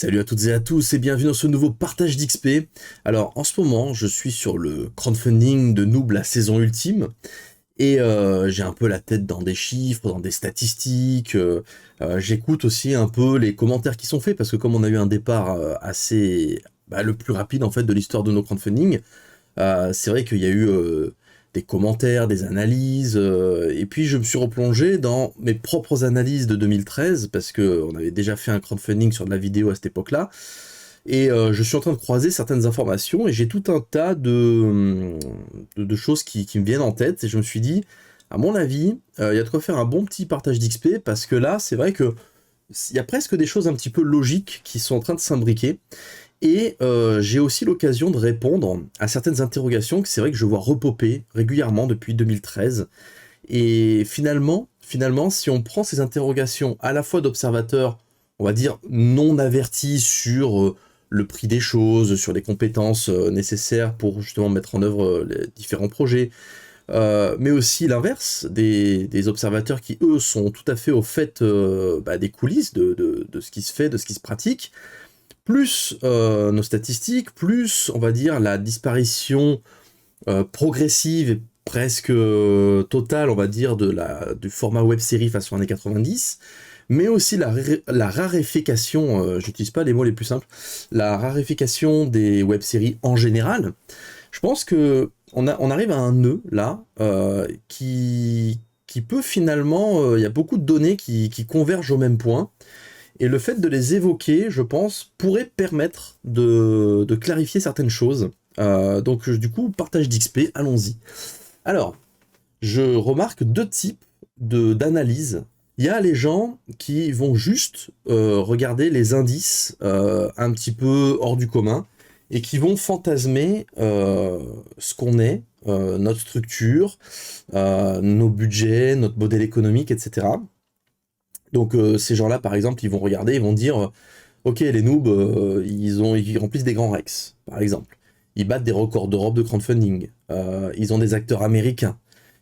Salut à toutes et à tous et bienvenue dans ce nouveau partage d'XP. Alors en ce moment je suis sur le crowdfunding de Noob la saison ultime et j'ai un peu la tête dans des chiffres, dans des statistiques, j'écoute aussi un peu les commentaires qui sont faits parce que comme on a eu un départ assez le plus rapide en fait de l'histoire de nos crowdfunding, c'est vrai qu'il y a eu des commentaires, des analyses, et puis je me suis replongé dans mes propres analyses de 2013, parce qu'on avait déjà fait un crowdfunding sur de la vidéo à cette époque-là, et je suis en train de croiser certaines informations, et j'ai tout un tas de choses qui me viennent en tête, et je me suis dit, à mon avis, il y a de quoi faire un bon petit partage d'XP, parce que là, c'est vrai que il y a presque des choses un petit peu logiques qui sont en train de s'imbriquer, et j'ai aussi l'occasion de répondre à certaines interrogations que c'est vrai que je vois repopper régulièrement depuis 2013. Et finalement, si on prend ces interrogations à la fois d'observateurs, on va dire non avertis sur le prix des choses, sur les compétences nécessaires pour justement mettre en œuvre les différents projets, mais aussi l'inverse, des observateurs qui, eux, sont tout à fait au fait des coulisses de ce qui se fait, de ce qui se pratique, plus nos statistiques, plus, on va dire, la disparition progressive et presque totale, on va dire, du format web-série façon années 90, mais aussi la raréfaction, j'utilise pas les mots les plus simples, la raréfaction des web-séries en général. Je pense que on arrive à un nœud, là, qui peut finalement... Il y a beaucoup de données qui convergent au même point, et le fait de les évoquer, je pense, pourrait permettre de clarifier certaines choses. Donc du coup, partage d'XP, allons-y. Alors, je remarque deux types d'analyses. Il y a les gens qui vont juste regarder les indices un petit peu hors du commun et qui vont fantasmer ce qu'on est, notre structure, nos budgets, notre modèle économique, etc. Donc ces gens-là, par exemple, ils vont regarder, ils vont dire ok, les noobs, ils remplissent des grands rex, par exemple. Ils battent des records d'Europe de crowdfunding. Ils ont des acteurs américains.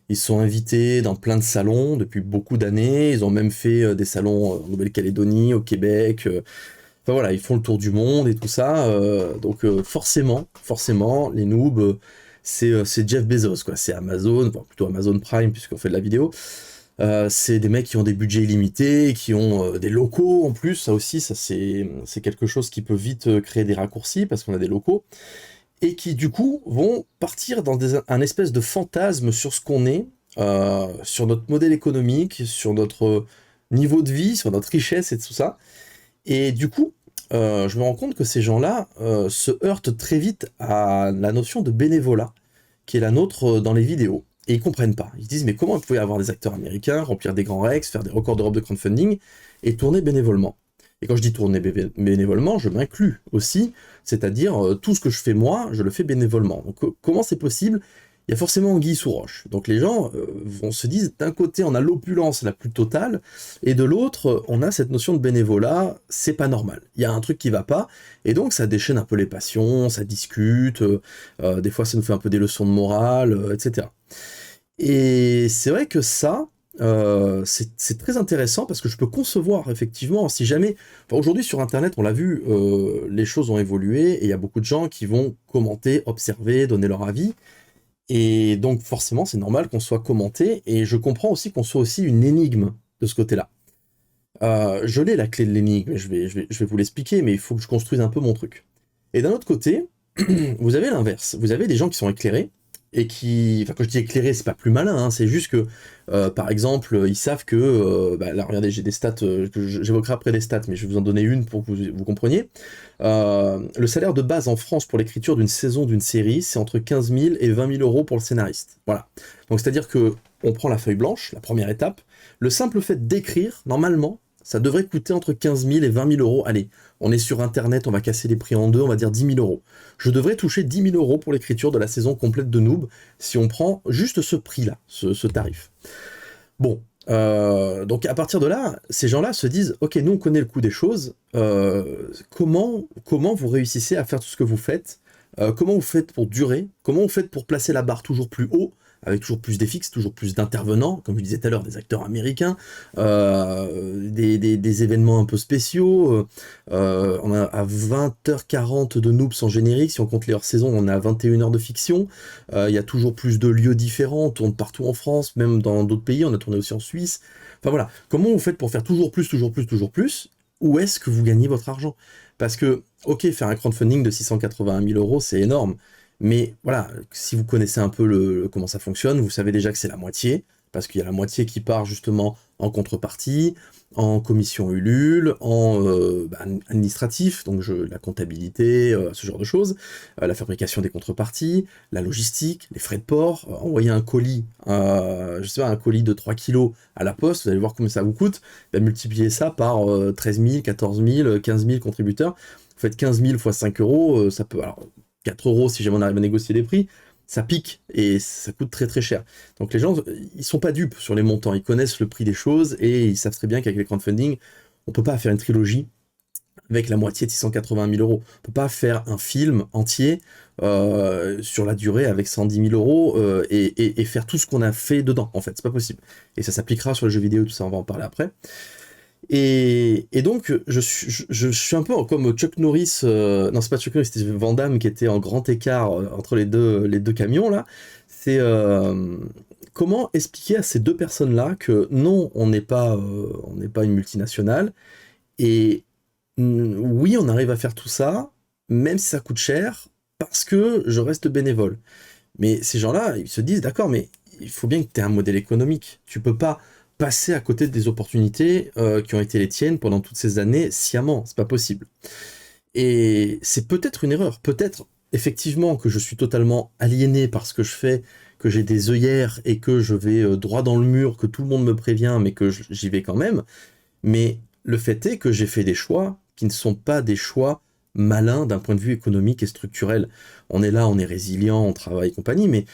Ils sont invités dans plein de salons depuis beaucoup d'années. Ils ont même fait des salons en Nouvelle-Calédonie, au Québec. Enfin voilà, ils font le tour du monde et tout ça. Donc forcément, les noobs, c'est Jeff Bezos, quoi. C'est Amazon, enfin, plutôt Amazon Prime, puisqu'on fait de la vidéo. C'est des mecs qui ont des budgets illimités, qui ont des locaux en plus, ça aussi, ça c'est quelque chose qui peut vite créer des raccourcis parce qu'on a des locaux, et qui du coup vont partir dans un espèce de fantasme sur ce qu'on est, sur notre modèle économique, sur notre niveau de vie, sur notre richesse et tout ça. Et du coup, je me rends compte que ces gens-là se heurtent très vite à la notion de bénévolat, qui est la nôtre dans les vidéos. Et ils comprennent pas. Ils se disent, mais comment vous pouvez avoir des acteurs américains, remplir des grands rex, faire des records d'Europe de crowdfunding, et tourner bénévolement. Et quand je dis tourner bénévolement, je m'inclus aussi, c'est-à-dire tout ce que je fais moi, je le fais bénévolement. Donc comment c'est possible? Il y a forcément anguille sous roche. Donc les gens vont se dire, d'un côté on a l'opulence la plus totale, et de l'autre on a cette notion de bénévolat, c'est pas normal. Il y a un truc qui va pas, et donc ça déchaîne un peu les passions, ça discute, des fois ça nous fait un peu des leçons de morale, etc. Et c'est vrai que ça, c'est très intéressant parce que je peux concevoir effectivement, si jamais... Enfin, aujourd'hui sur Internet, on l'a vu, les choses ont évolué et il y a beaucoup de gens qui vont commenter, observer, donner leur avis. Et donc forcément, c'est normal qu'on soit commenté et je comprends aussi qu'on soit aussi une énigme de ce côté-là. Je l'ai la clé de l'énigme, je vais vous l'expliquer, mais il faut que je construise un peu mon truc. Et d'un autre côté, vous avez l'inverse. Vous avez des gens qui sont éclairés, et qui... Enfin, quand je dis éclairés, c'est pas plus malin, hein, c'est juste que, par exemple, ils savent que... là, regardez, j'ai des stats, que j'évoquerai après des stats, mais je vais vous en donner une pour que vous compreniez. Le salaire de base en France pour l'écriture d'une saison d'une série, c'est entre 15 000 et 20 000 euros pour le scénariste. Voilà. Donc, c'est-à-dire que on prend la feuille blanche, la première étape, le simple fait d'écrire, normalement, ça devrait coûter entre 15 000 et 20 000 euros. Allez, on est sur Internet, on va casser les prix en deux, on va dire 10 000 euros. Je devrais toucher 10 000 euros pour l'écriture de la saison complète de Noob, si on prend juste ce prix-là, ce tarif. Bon, donc à partir de là, ces gens-là se disent, ok, nous on connaît le coût des choses, comment vous réussissez à faire tout ce que vous faites, comment vous faites pour durer, comment vous faites pour placer la barre toujours plus haut, avec toujours plus d'FX, toujours plus d'intervenants, comme je disais tout à l'heure, des acteurs américains, des événements un peu spéciaux. On a à 20h40 de Noops en générique, si on compte les hors-saison, on a à 21 heures de fiction. Il y a toujours plus de lieux différents, on tourne partout en France, même dans d'autres pays, on a tourné aussi en Suisse. Enfin voilà, comment vous faites pour faire toujours plus, toujours plus, toujours plus? Où est-ce que vous gagnez votre argent? Parce que, ok, faire un crowdfunding de 681 000 euros, c'est énorme. Mais voilà, si vous connaissez un peu comment ça fonctionne, vous savez déjà que c'est la moitié, parce qu'il y a la moitié qui part justement en contrepartie, en commission Ulule, en administratif, donc la comptabilité, ce genre de choses, la fabrication des contreparties, la logistique, les frais de port, envoyer un colis, je sais pas, un colis de 3 kilos à la poste, vous allez voir combien ça vous coûte, multiplier ça par 13 000, 14 000, 15 000 contributeurs, vous faites 15 000 fois 5 euros, ça peut... Alors, 4 euros si jamais on arrive à négocier les prix, ça pique et ça coûte très très cher. Donc les gens, ils sont pas dupes sur les montants, ils connaissent le prix des choses et ils savent très bien qu'avec les crowdfunding, on peut pas faire une trilogie avec la moitié de 680 000 euros. On peut pas faire un film entier sur la durée avec 110 000 euros et faire tout ce qu'on a fait dedans, en fait, c'est pas possible. Et ça s'appliquera sur les jeux vidéo, tout ça, on va en parler après. Et donc, je suis un peu comme Chuck Norris, non c'est pas Chuck Norris, c'était Van Damme qui était en grand écart entre les deux camions là. C'est comment expliquer à ces deux personnes-là que non, on n'est pas une multinationale, et oui, on arrive à faire tout ça, même si ça coûte cher, parce que je reste bénévole. Mais ces gens-là, ils se disent, d'accord, mais il faut bien que tu aies un modèle économique. Tu peux pas passer à côté des opportunités qui ont été les tiennes pendant toutes ces années sciemment. C'est pas possible. Et c'est peut-être une erreur. Peut-être, effectivement, que je suis totalement aliéné par ce que je fais, que j'ai des œillères et que je vais droit dans le mur, que tout le monde me prévient, mais que j'y vais quand même. Mais le fait est que j'ai fait des choix qui ne sont pas des choix malins d'un point de vue économique et structurel. On est là, on est résilient, on travaille et compagnie, mais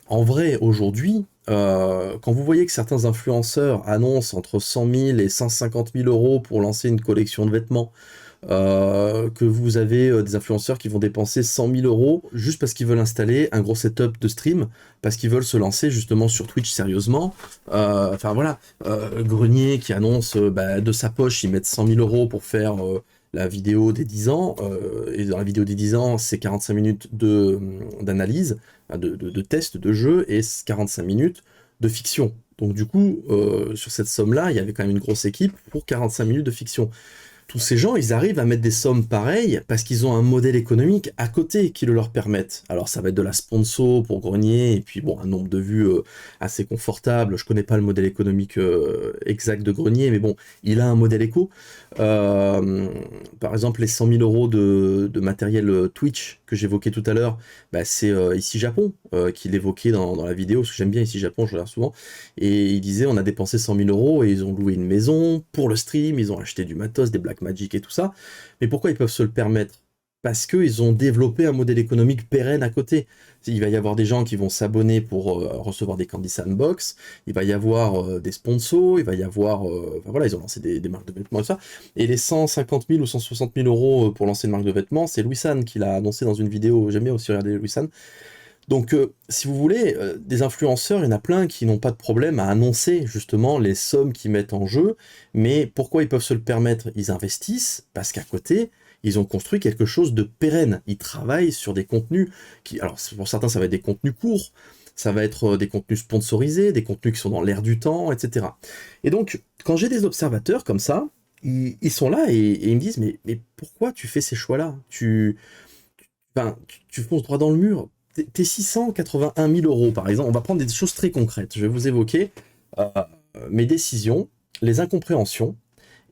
en vrai, aujourd'hui, quand vous voyez que certains influenceurs annoncent entre 100 000 et 150 000 euros pour lancer une collection de vêtements, que vous avez des influenceurs qui vont dépenser 100 000 euros juste parce qu'ils veulent installer un gros setup de stream, parce qu'ils veulent se lancer justement sur Twitch sérieusement. Enfin voilà, Grenier qui annonce de sa poche, ils mettent 100 000 euros pour faire la vidéo des 10 ans, et dans la vidéo des 10 ans, c'est 45 minutes d'analyse, de test de jeu, et 45 minutes de fiction. Donc du coup, sur cette somme-là, il y avait quand même une grosse équipe pour 45 minutes de fiction. Tous ces gens, ils arrivent à mettre des sommes pareilles parce qu'ils ont un modèle économique à côté qui le leur permettent. Alors ça va être de la sponsor pour Grenier, et puis bon, un nombre de vues assez confortable. Je connais pas le modèle économique exact de Grenier, mais bon, il a un modèle éco. Par exemple, les 100 000 euros de matériel Twitch que j'évoquais tout à l'heure, c'est Ici Japon qui l'évoquait dans la vidéo, parce que j'aime bien Ici Japon, je regarde souvent, et il disait on a dépensé 100 000 euros et ils ont loué une maison pour le stream, ils ont acheté du matos, des Blackmagic et tout ça. Mais pourquoi ils peuvent se le permettre? Parce qu'ils ont développé un modèle économique pérenne à côté. Il va y avoir des gens qui vont s'abonner pour recevoir des Candy Sandbox, il va y avoir des sponsors, il va y avoir... enfin voilà, ils ont lancé des marques de vêtements et tout ça. Et les 150 000 ou 160 000 euros pour lancer une marque de vêtements, c'est Louis San qui l'a annoncé dans une vidéo. J'aime bien aussi regarder Louis San. Donc, si vous voulez, des influenceurs, il y en a plein qui n'ont pas de problème à annoncer justement les sommes qu'ils mettent en jeu, mais pourquoi ils peuvent se le permettre? Ils investissent parce qu'à côté, ils ont construit quelque chose de pérenne. Ils travaillent sur des contenus qui, alors pour certains, ça va être des contenus courts, ça va être des contenus sponsorisés, des contenus qui sont dans l'air du temps, etc. Et donc, quand j'ai des observateurs comme ça, ils sont là et ils me disent, mais pourquoi tu fais ces choix-là? Tu fonces droit dans le mur. Tes 681 000 euros, par exemple, on va prendre des choses très concrètes. Je vais vous évoquer mes décisions, les incompréhensions,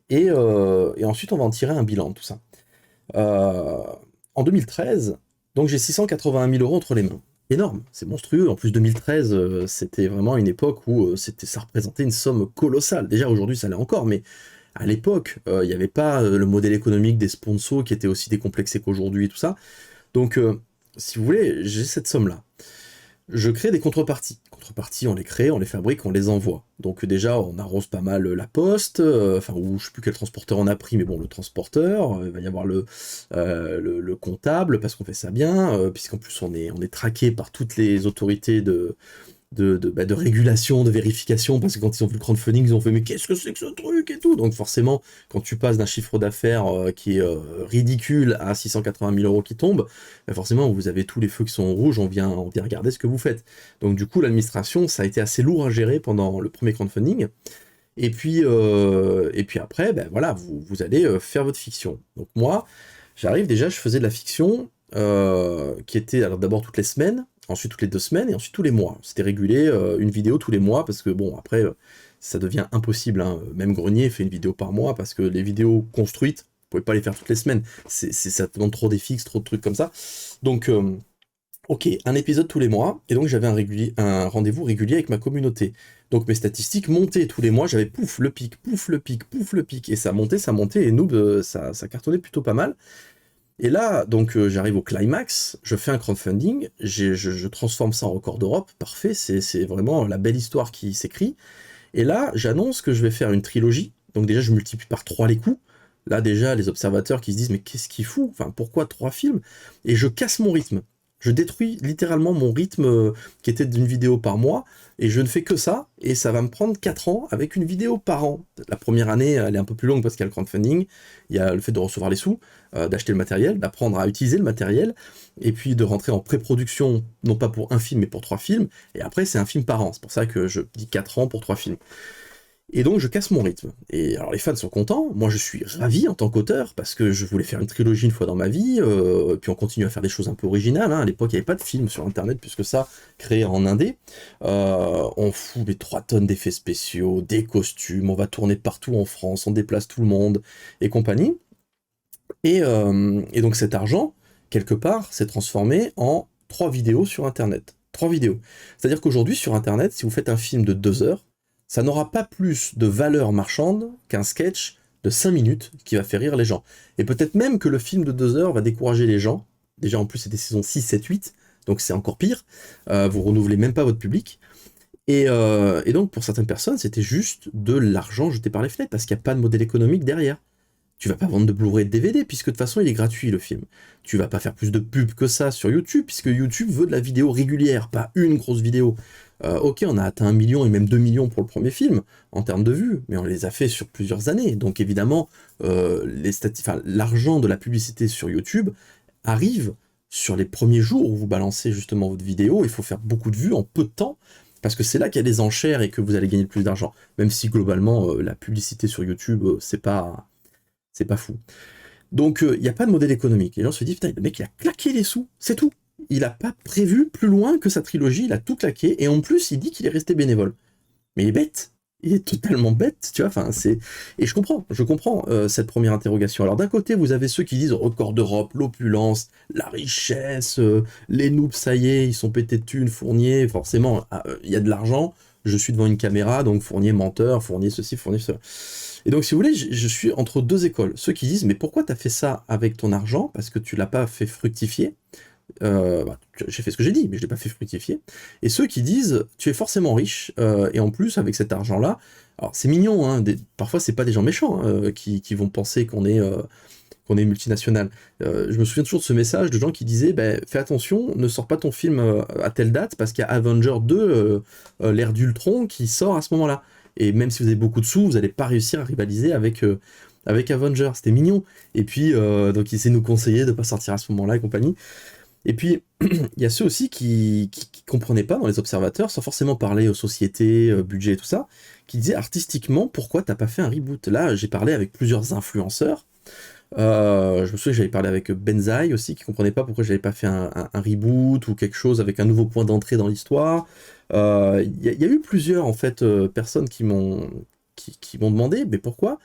et ensuite on va en tirer un bilan de tout ça. En 2013, donc j'ai 681 000 euros entre les mains. Énorme, c'est monstrueux. En plus, 2013, c'était vraiment une époque où ça représentait une somme colossale. Déjà, aujourd'hui, ça l'est encore, mais à l'époque, il n'y avait pas le modèle économique des sponsors qui était aussi décomplexé qu'aujourd'hui et tout ça. Donc, si vous voulez, j'ai cette somme-là. Je crée des contreparties. Contreparties, on les crée, on les fabrique, on les envoie. Donc déjà, on arrose pas mal la poste, ou je sais plus quel transporteur on a pris, mais bon, le transporteur, il va y avoir le comptable, parce qu'on fait ça bien, puisqu'en plus on est traqué par toutes les autorités de régulation, de vérification, parce que quand ils ont vu le crowdfunding, ils ont fait mais qu'est-ce que c'est que ce truc et tout. Donc forcément, quand tu passes d'un chiffre d'affaires qui est ridicule à 680 000 € qui tombe, bah forcément vous avez tous les feux qui sont en rouge, on vient regarder ce que vous faites. Donc du coup l'administration, ça a été assez lourd à gérer pendant le premier crowdfunding. Et puis après, ben voilà, vous allez faire votre fiction. Donc moi, j'arrive déjà, je faisais de la fiction qui était alors d'abord toutes les semaines, ensuite toutes les 2 semaines, et ensuite tous les mois. C'était régulé, une vidéo tous les mois, parce que bon, après, ça devient impossible, hein. Même Grenier fait une vidéo par mois, parce que les vidéos construites, vous pouvez pas les faire toutes les semaines. Ça demande trop des fixes, trop de trucs comme ça. Donc, ok, un épisode tous les mois, et donc j'avais un rendez-vous régulier avec ma communauté. Donc mes statistiques montaient tous les mois, j'avais pouf le pic, pouf le pic, pouf le pic, et ça montait, et nous, ça cartonnait plutôt pas mal. Et là, donc j'arrive au climax, je fais un crowdfunding, je transforme ça en record d'Europe, parfait, c'est vraiment la belle histoire qui s'écrit. Et là, j'annonce que je vais faire une trilogie, donc déjà je multiplie par 3 les coûts. Là déjà, les observateurs qui se disent mais qu'est-ce qu'il fout? Enfin, pourquoi 3 films? Et je casse mon rythme. Je détruis littéralement mon rythme qui était d'une vidéo par mois, et je ne fais que ça, et ça va me prendre 4 ans avec une vidéo par an. La première année, elle est un peu plus longue parce qu'il y a le crowdfunding, il y a le fait de recevoir les sous, d'acheter le matériel, d'apprendre à utiliser le matériel, et puis de rentrer en pré-production, non pas pour un film, mais pour 3 films, et après c'est un film par an. C'est pour ça que je dis 4 ans pour 3 films. Et donc je casse mon rythme. Et alors les fans sont contents, moi je suis ravi en tant qu'auteur, parce que je voulais faire une trilogie une fois dans ma vie, puis on continue à faire des choses un peu originales, hein. À l'époque il n'y avait pas de film sur internet, puisque ça, créé en indé, on fout des 3 tonnes d'effets spéciaux, des costumes, on va tourner partout en France, on déplace tout le monde, et compagnie. Et donc cet argent, quelque part, s'est transformé en 3 vidéos sur internet. 3 vidéos. C'est-à-dire qu'aujourd'hui sur internet, si vous faites un film de 2 heures, ça n'aura pas plus de valeur marchande qu'un sketch de 5 minutes qui va faire rire les gens. Et peut-être même que le film de 2 heures va décourager les gens. Déjà en plus c'est des saisons 6, 7, 8, donc c'est encore pire. Vous renouvelez même pas votre public. Et donc pour certaines personnes, c'était juste de l'argent jeté par les fenêtres, parce qu'il n'y a pas de modèle économique derrière. Tu vas pas vendre de Blu-ray et de DVD, puisque de toute façon il est gratuit le film. Tu vas pas faire plus de pub que ça sur YouTube, puisque YouTube veut de la vidéo régulière, pas une grosse vidéo. Ok, on a atteint 1 million et même 2 millions pour le premier film, en termes de vues, mais on les a fait sur plusieurs années. Donc évidemment, l'argent de la publicité sur YouTube arrive sur les premiers jours où vous balancez justement votre vidéo. Il faut faire beaucoup de vues en peu de temps, parce que c'est là qu'il y a des enchères et que vous allez gagner le plus d'argent. Même si globalement, la publicité sur YouTube, c'est pas fou. Donc, il n'y a pas de modèle économique. Les gens se disent, putain, le mec, il a claqué les sous, c'est tout. Il n'a pas prévu plus loin que sa trilogie, il a tout claqué, et en plus, il dit qu'il est resté bénévole. Mais il est bête. Il est totalement bête, tu vois, enfin, c'est... Et je comprends cette première interrogation. Alors, d'un côté, vous avez ceux qui disent record d'Europe, l'opulence, la richesse, les noobs, ça y est, ils sont pétés de thunes, Fournier, forcément, il y a de l'argent, je suis devant une caméra, donc Fournier menteur, Fournier ceci, Fournier cela. Et donc, si vous voulez, je suis entre 2 écoles. Ceux qui disent, mais pourquoi t'as fait ça avec ton argent? Parce que tu l'as pas fait fructifier. J'ai fait ce que j'ai dit, mais je l'ai pas fait fructifier. Et ceux qui disent, tu es forcément riche, et en plus, avec cet argent-là, alors c'est mignon, hein, parfois c'est pas des gens méchants qui vont penser qu'on est multinational. Je me souviens toujours de ce message de gens qui disaient, fais attention, ne sors pas ton film à telle date, parce qu'il y a Avenger 2, l'ère d'Ultron, qui sort à ce moment-là. Et même si vous avez beaucoup de sous, vous n'allez pas réussir à rivaliser avec Avenger. C'était mignon. Et puis, donc il essaie de nous conseiller de ne pas sortir à ce moment-là et compagnie. Et puis, il y a ceux aussi qui comprenaient pas dans les observateurs, sans forcément parler aux sociétés, budget et tout ça, qui disaient artistiquement, pourquoi t'as pas fait un reboot? Là, j'ai parlé avec plusieurs influenceurs. Je me souviens que j'avais parlé avec Benzaï aussi, qui comprenait pas pourquoi j'avais pas fait un reboot ou quelque chose avec un nouveau point d'entrée dans l'histoire. Il y a eu plusieurs en fait personnes qui m'ont demandé, mais pourquoi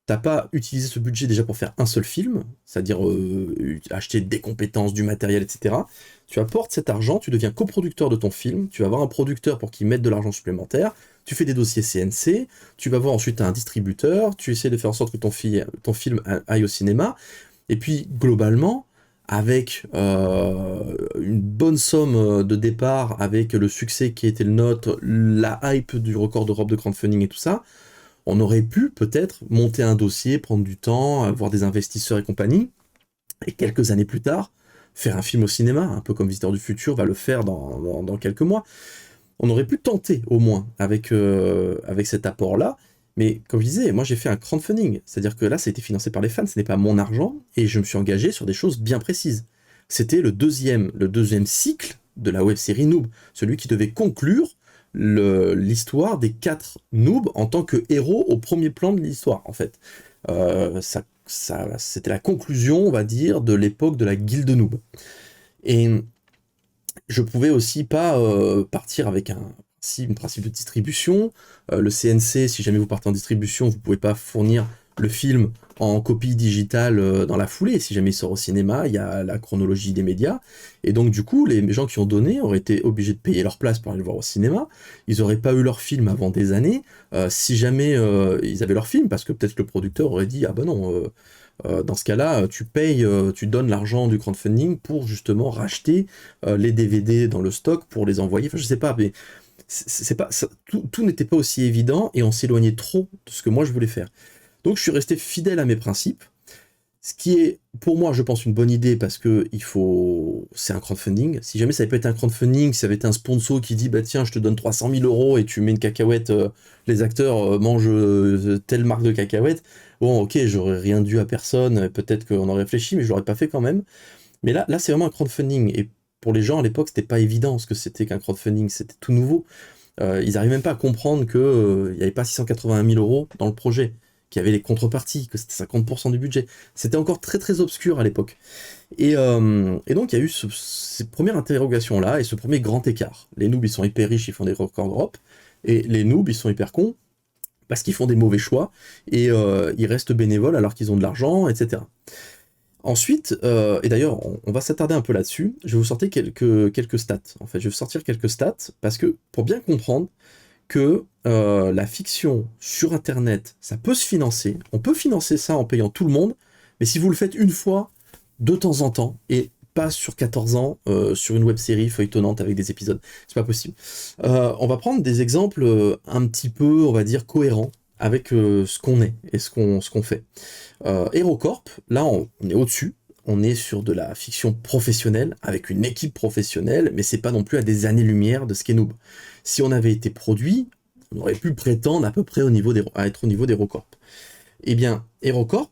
t'as pas utilisé ce budget déjà pour faire un seul film, c'est-à-dire acheter des compétences, du matériel, etc. Tu apportes cet argent, tu deviens coproducteur de ton film, tu vas avoir un producteur pour qu'il mette de l'argent supplémentaire, tu fais des dossiers CNC, tu vas voir ensuite un distributeur, tu essaies de faire en sorte que ton film aille au cinéma, et puis globalement, avec une bonne somme de départ, avec le succès qui était le nôtre, la hype du record d'Europe de crowdfunding et tout ça, on aurait pu peut-être monter un dossier, prendre du temps, avoir des investisseurs et compagnie, et quelques années plus tard, faire un film au cinéma, un peu comme Visiteur du Futur va le faire dans quelques mois. On aurait pu tenter au moins avec cet apport-là, mais comme je disais, moi j'ai fait un crowdfunding, c'est-à-dire que là ça a été financé par les fans, ce n'est pas mon argent, et je me suis engagé sur des choses bien précises. C'était le deuxième cycle de la web-série Noob, celui qui devait conclure l'histoire des 4 noobs en tant que héros au premier plan de l'histoire, en fait. C'était la conclusion, on va dire, de l'époque de la guilde noob. Et je pouvais aussi pas partir avec un principe de distribution. Le CNC, si jamais vous partez en distribution, vous pouvez pas fournir le film en copie digitale dans la foulée. Si jamais il sort au cinéma, il y a la chronologie des médias. Et donc, du coup, les gens qui ont donné auraient été obligés de payer leur place pour aller le voir au cinéma. Ils auraient pas eu leur film avant des années. Si jamais ils avaient leur film, parce que peut-être que le producteur aurait dit, ah ben non, dans ce cas-là, tu payes, tu donnes l'argent du crowdfunding pour justement racheter les DVD dans le stock pour les envoyer. Enfin, je sais pas, mais c'est pas, tout n'était pas aussi évident et on s'éloignait trop de ce que moi je voulais faire. Donc je suis resté fidèle à mes principes, ce qui est pour moi, je pense, une bonne idée parce que c'est un crowdfunding. Si jamais ça avait pas été un crowdfunding, si ça avait été un sponsor qui dit bah tiens, je te donne 300 000 euros et tu mets une cacahuète, les acteurs mangent telle marque de cacahuète. Bon, ok, j'aurais rien dû à personne, peut-être qu'on aurait réfléchi, mais je l'aurais pas fait quand même. Mais là c'est vraiment un crowdfunding et pour les gens à l'époque, c'était pas évident ce que c'était qu'un crowdfunding, c'était tout nouveau. Ils n'arrivaient même pas à comprendre qu'il n'y avait pas 681 000 euros dans le projet, qu'il y avait les contreparties, que c'était 50% du budget. C'était encore très très obscur à l'époque. Et donc il y a eu ces premières interrogations-là et ce premier grand écart. Les noobs, ils sont hyper riches, ils font des records d'Europe, et les noobs, ils sont hyper cons parce qu'ils font des mauvais choix, et ils restent bénévoles alors qu'ils ont de l'argent, etc. Ensuite, et d'ailleurs, on va s'attarder un peu là-dessus, je vais vous sortir quelques stats. En fait, je vais vous sortir quelques stats, parce que pour bien comprendre que la fiction sur Internet, ça peut se financer, on peut financer ça en payant tout le monde, mais si vous le faites une fois, de temps en temps, et pas sur 14 ans, sur une web-série feuilletonnante avec des épisodes, c'est pas possible. On va prendre des exemples un petit peu, on va dire, cohérents avec ce qu'on est et ce qu'on fait. HeroCorp, là on est au-dessus, on est sur de la fiction professionnelle, avec une équipe professionnelle, mais c'est pas non plus à des années-lumière de ce qu'est Noob. Si on avait été produit, on aurait pu prétendre à peu près à être au niveau d'HeroCorp. Eh bien, HeroCorp,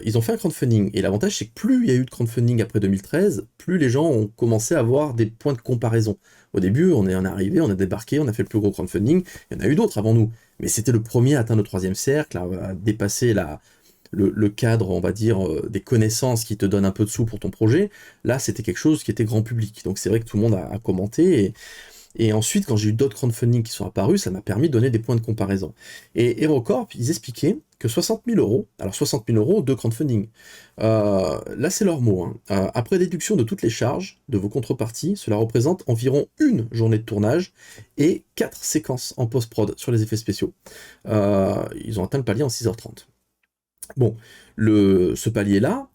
ils ont fait un crowdfunding, et l'avantage c'est que plus il y a eu de crowdfunding après 2013, plus les gens ont commencé à avoir des points de comparaison. Au début, on est arrivé, on a débarqué, on a fait le plus gros crowdfunding, il y en a eu d'autres avant nous, mais c'était le premier à atteindre le 3e cercle, à dépasser le cadre, on va dire, des connaissances qui te donnent un peu de sous pour ton projet. Là, c'était quelque chose qui était grand public. Donc c'est vrai que tout le monde a commenté. Et ensuite, quand j'ai eu d'autres crowdfunding qui sont apparus, ça m'a permis de donner des points de comparaison. Et HeroCorp, ils expliquaient que 60 000 euros, alors 60 000 euros de crowdfunding, là c'est leur mot, hein. Après déduction de toutes les charges de vos contreparties, cela représente environ une journée de tournage et 4 séquences en post-prod sur les effets spéciaux. Ils ont atteint le palier en 6h30. Bon, ce palier-là,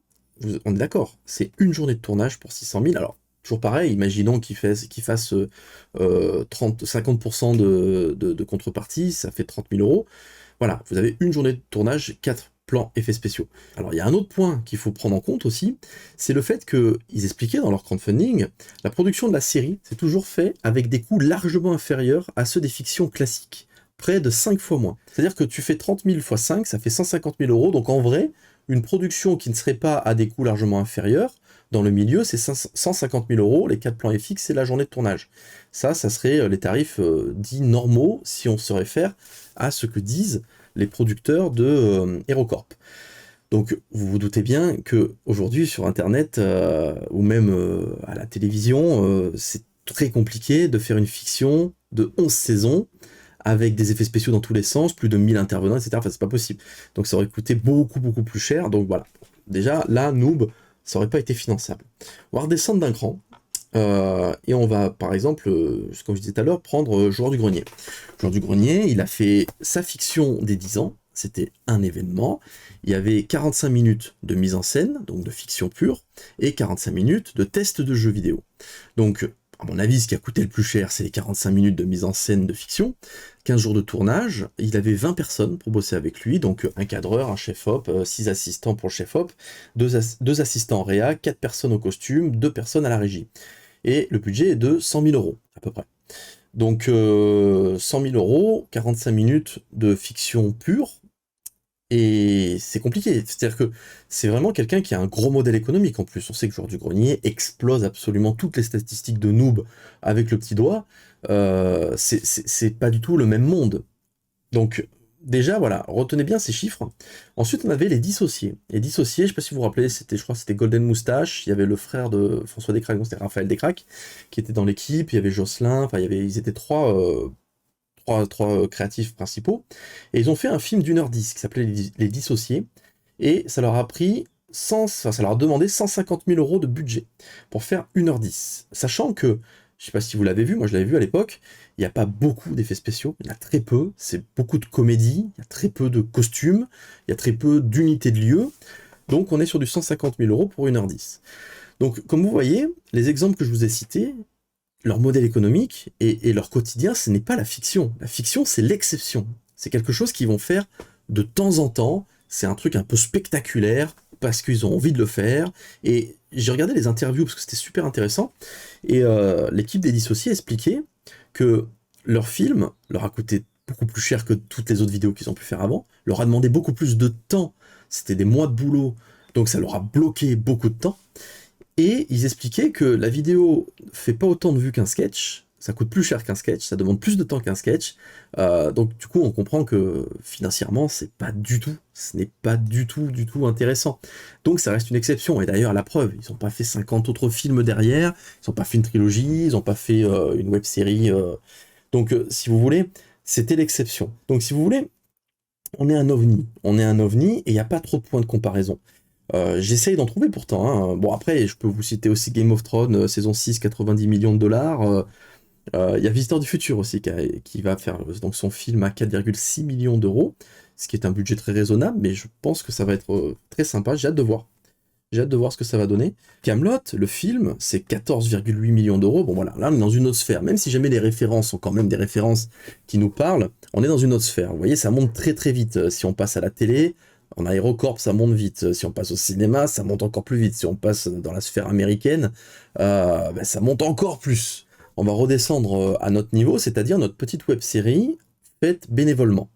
on est d'accord, c'est une journée de tournage pour 600 000. Alors, toujours pareil, imaginons qu'il fasse 50% de contrepartie, ça fait 30 000 euros. Voilà, vous avez une journée de tournage, 4 plans effets spéciaux. Alors, il y a un autre point qu'il faut prendre en compte aussi, c'est le fait qu'ils expliquaient dans leur crowdfunding, la production de la série, c'est toujours fait avec des coûts largement inférieurs à ceux des fictions classiques. Près de 5 fois moins. C'est-à-dire que tu fais 30 000 fois 5, ça fait 150 000 euros. Donc en vrai, une production qui ne serait pas à des coûts largement inférieurs, dans le milieu, c'est 150 000 euros, les 4 plans FX et la journée de tournage. Ça serait les tarifs dits normaux si on se réfère à ce que disent les producteurs de HeroCorp. Donc vous vous doutez bien que aujourd'hui sur Internet, ou même à la télévision, c'est très compliqué de faire une fiction de 11 saisons, avec des effets spéciaux dans tous les sens, plus de 1000 intervenants, etc. Enfin, c'est pas possible. Donc ça aurait coûté beaucoup, beaucoup plus cher. Donc voilà. Déjà, là, Noob, ça aurait pas été finançable. On va redescendre d'un cran. Et on va, par exemple, comme je disais tout à l'heure, prendre Joueur du Grenier. Joueur du Grenier, il a fait sa fiction des 10 ans. C'était un événement. Il y avait 45 minutes de mise en scène, donc de fiction pure, et 45 minutes de test de jeux vidéo. Donc, à mon avis, ce qui a coûté le plus cher, c'est les 45 minutes de mise en scène de fiction. 15 jours de tournage, il avait 20 personnes pour bosser avec lui, donc un cadreur, un chef-op, 6 assistants pour le chef-op, 2 assistants en réa, 4 personnes au costume, 2 personnes à la régie. Et le budget est de 100 000 euros, à peu près. Donc 100 000 euros, 45 minutes de fiction pure, et c'est compliqué. C'est-à-dire que c'est vraiment quelqu'un qui a un gros modèle économique en plus. On sait que Joueur du Grenier explose absolument toutes les statistiques de noob avec le petit doigt. C'est pas du tout le même monde. Donc, déjà, voilà, retenez bien ces chiffres. Ensuite, on avait les dissociés. Les dissociés, je sais pas si vous vous rappelez, je crois que c'était Golden Moustache, il y avait le frère de François Descraques, donc c'était Raphaël Descraques, qui était dans l'équipe, il y avait Jocelyn, enfin, ils étaient trois créatifs principaux, et ils ont fait un film d'1h10 qui s'appelait Les Dissociés, et ça leur a pris ça leur a demandé 150 000 euros de budget pour faire 1h10. Sachant que, je sais pas si vous l'avez vu, moi je l'avais vu à l'époque, il n'y a pas beaucoup d'effets spéciaux, il y en a très peu, c'est beaucoup de comédie, il y a très peu de costumes, il y a très peu d'unités de lieu, donc on est sur du 150 000 euros pour 1h10. Donc comme vous voyez, les exemples que je vous ai cités, leur modèle économique et leur quotidien, ce n'est pas la fiction. La fiction, c'est l'exception. C'est quelque chose qu'ils vont faire de temps en temps, c'est un truc un peu spectaculaire, parce qu'ils ont envie de le faire, et j'ai regardé les interviews, parce que c'était super intéressant, et l'équipe des Dissociés expliquait que leur film leur a coûté beaucoup plus cher que toutes les autres vidéos qu'ils ont pu faire avant, leur a demandé beaucoup plus de temps, c'était des mois de boulot, donc ça leur a bloqué beaucoup de temps, et ils expliquaient que la vidéo fait pas autant de vues qu'un sketch, ça coûte plus cher qu'un sketch, ça demande plus de temps qu'un sketch, donc du coup on comprend que financièrement c'est pas du tout, ce n'est pas du tout intéressant. Donc ça reste une exception, et d'ailleurs la preuve, ils ont pas fait 50 autres films derrière, ils ont pas fait une trilogie, ils ont pas fait une web série, donc si vous voulez, c'était l'exception. Donc si vous voulez, on est un ovni, et il n'y a pas trop de points de comparaison. J'essaye d'en trouver pourtant, hein. Bon, après, je peux vous citer aussi Game of Thrones, saison 6, 90 millions de dollars. Il y a Visiteur du Futur aussi qui va faire donc son film à 4,6 millions d'euros, ce qui est un budget très raisonnable, mais je pense que ça va être très sympa. J'ai hâte de voir. J'ai hâte de voir ce que ça va donner. Camelot, le film, c'est 14,8 millions d'euros. Bon voilà, là on est dans une autre sphère. Même si jamais les références sont quand même des références qui nous parlent, on est dans une autre sphère. Vous voyez, ça monte très très vite. Si on passe à la télé, en aérocorp, ça monte vite. Si on passe au cinéma, ça monte encore plus vite. Si on passe dans la sphère américaine, ça monte encore plus. On va redescendre à notre niveau, c'est-à-dire notre petite web série faite bénévolement.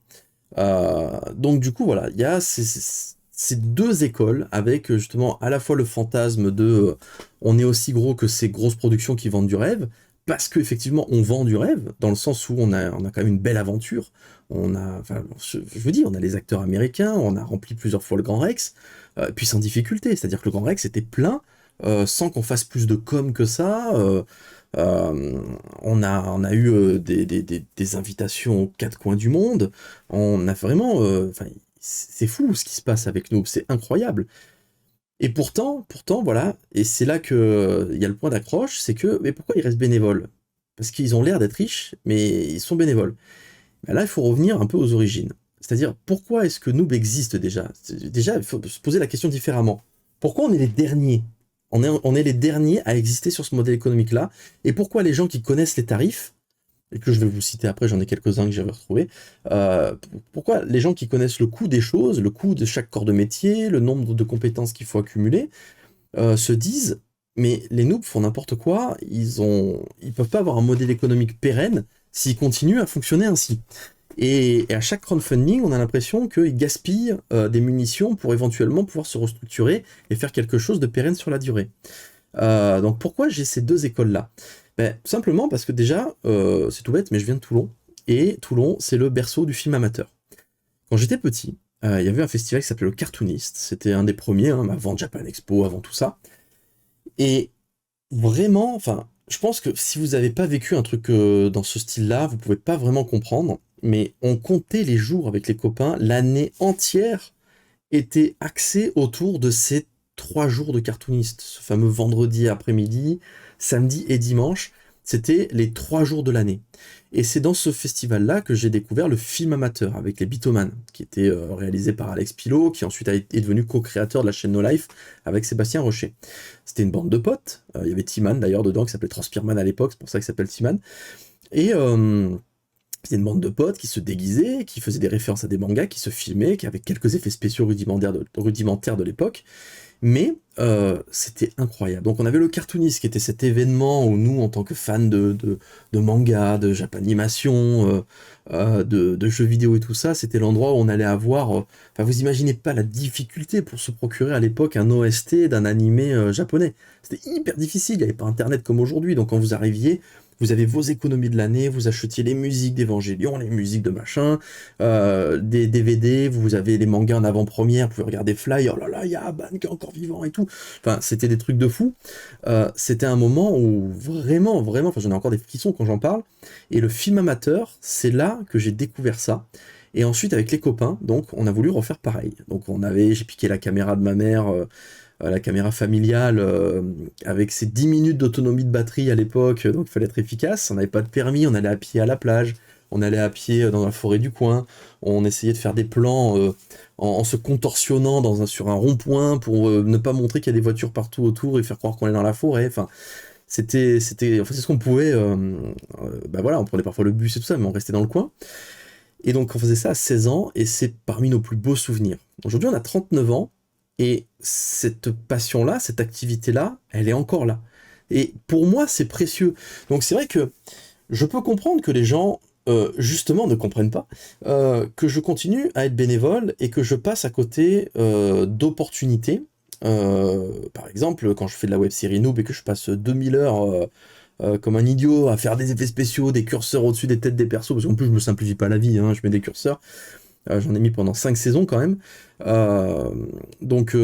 Donc du coup, voilà, il y a ces deux écoles avec justement à la fois le fantasme de on est aussi gros que ces grosses productions qui vendent du rêve, parce qu'effectivement on vend du rêve, dans le sens où on a quand même une belle aventure, enfin, je veux dire, on a les acteurs américains, on a rempli plusieurs fois le Grand Rex, puis sans difficulté, c'est-à-dire que le Grand Rex était plein, sans qu'on fasse plus de com que ça, on a eu des invitations aux quatre coins du monde, on a vraiment, enfin, c'est fou ce qui se passe avec nous, c'est incroyable. Et pourtant, voilà, et c'est là que il y a le point d'accroche, c'est que, mais pourquoi ils restent bénévoles? Parce qu'ils ont l'air d'être riches, mais ils sont bénévoles. Ben là, il faut revenir un peu aux origines. C'est-à-dire, pourquoi est-ce que Noob existe déjà? Déjà, il faut se poser la question différemment. Pourquoi on est les derniers? On est les derniers à exister sur ce modèle économique-là, et pourquoi les gens qui connaissent les tarifs, et que je vais vous citer après, j'en ai quelques-uns que j'avais retrouvés, pourquoi les gens qui connaissent le coût des choses, le coût de chaque corps de métier, le nombre de compétences qu'il faut accumuler, se disent, mais les noobs font n'importe quoi, ils peuvent pas avoir un modèle économique pérenne s'ils continuent à fonctionner ainsi. Et à chaque crowdfunding, on a l'impression qu'ils gaspillent des munitions pour éventuellement pouvoir se restructurer et faire quelque chose de pérenne sur la durée. Donc pourquoi j'ai ces deux écoles-là? Ben, tout simplement parce que déjà, c'est tout bête, mais je viens de Toulon, et Toulon, c'est le berceau du film amateur. Quand j'étais petit, il y avait un festival qui s'appelait le Cartoonist, c'était un des premiers, hein, avant Japan Expo, avant tout ça, et vraiment, enfin, je pense que si vous n'avez pas vécu un truc dans ce style-là, vous pouvez pas vraiment comprendre, mais on comptait les jours avec les copains, l'année entière était axée autour de ces 3 jours de cartooniste, ce fameux vendredi après-midi, samedi et dimanche, c'était les 3 jours de l'année. Et c'est dans ce festival-là que j'ai découvert le film amateur avec les Bitoman, qui était réalisé par Alex Pilot, qui ensuite est devenu co-créateur de la chaîne No Life avec Sébastien Rocher. C'était une bande de potes, il y avait Timan d'ailleurs dedans, qui s'appelait Transpireman à l'époque, c'est pour ça qu'il s'appelle Timan. Et C'était une bande de potes qui se déguisaient, qui faisaient des références à des mangas, qui se filmaient, qui avaient quelques effets spéciaux rudimentaires de l'époque, mais c'était incroyable. Donc on avait le Cartoonist, qui était cet événement où nous, en tant que fans de manga, de japanimation, de jeux vidéo et tout ça, c'était l'endroit où on allait avoir... Enfin, vous imaginez pas la difficulté pour se procurer à l'époque un OST d'un animé japonais. C'était hyper difficile, il n'y avait pas Internet comme aujourd'hui, donc quand vous arriviez, vous avez vos économies de l'année, vous achetiez les musiques d'Evangélion, les musiques de machin, des DVD, vous avez les mangas en avant-première, vous pouvez regarder Fly, oh là là, il y a Aban qui est encore vivant et tout. Enfin, c'était des trucs de fou. C'était un moment où vraiment, vraiment, enfin j'en ai encore des frissons quand j'en parle, et le film amateur, c'est là que j'ai découvert ça. Et ensuite, avec les copains, donc, on a voulu refaire pareil. Donc, j'ai piqué la caméra de ma mère, la caméra familiale, avec ses 10 minutes d'autonomie de batterie à l'époque, donc il fallait être efficace. On n'avait pas de permis, on allait à pied à la plage, on allait à pied dans la forêt du coin, on essayait de faire des plans en se contorsionnant sur un rond-point pour ne pas montrer qu'il y a des voitures partout autour et faire croire qu'on est dans la forêt. Enfin, enfin, c'est ce qu'on pouvait. Bah voilà, on prenait parfois le bus et tout ça, mais on restait dans le coin. Et donc on faisait ça à 16 ans, et c'est parmi nos plus beaux souvenirs. Aujourd'hui, on a 39 ans, et cette passion-là, cette activité-là, elle est encore là. Et pour moi, c'est précieux. Donc c'est vrai que je peux comprendre que les gens, justement, ne comprennent pas, que je continue à être bénévole et que je passe à côté d'opportunités. Par exemple, quand je fais de la web-série Noob et que je passe 2000 heures comme un idiot à faire des effets spéciaux, des curseurs au-dessus des têtes des persos, parce qu'en plus je me simplifie pas la vie, hein, je mets des curseurs, j'en ai mis pendant 5 saisons quand même. Euh, donc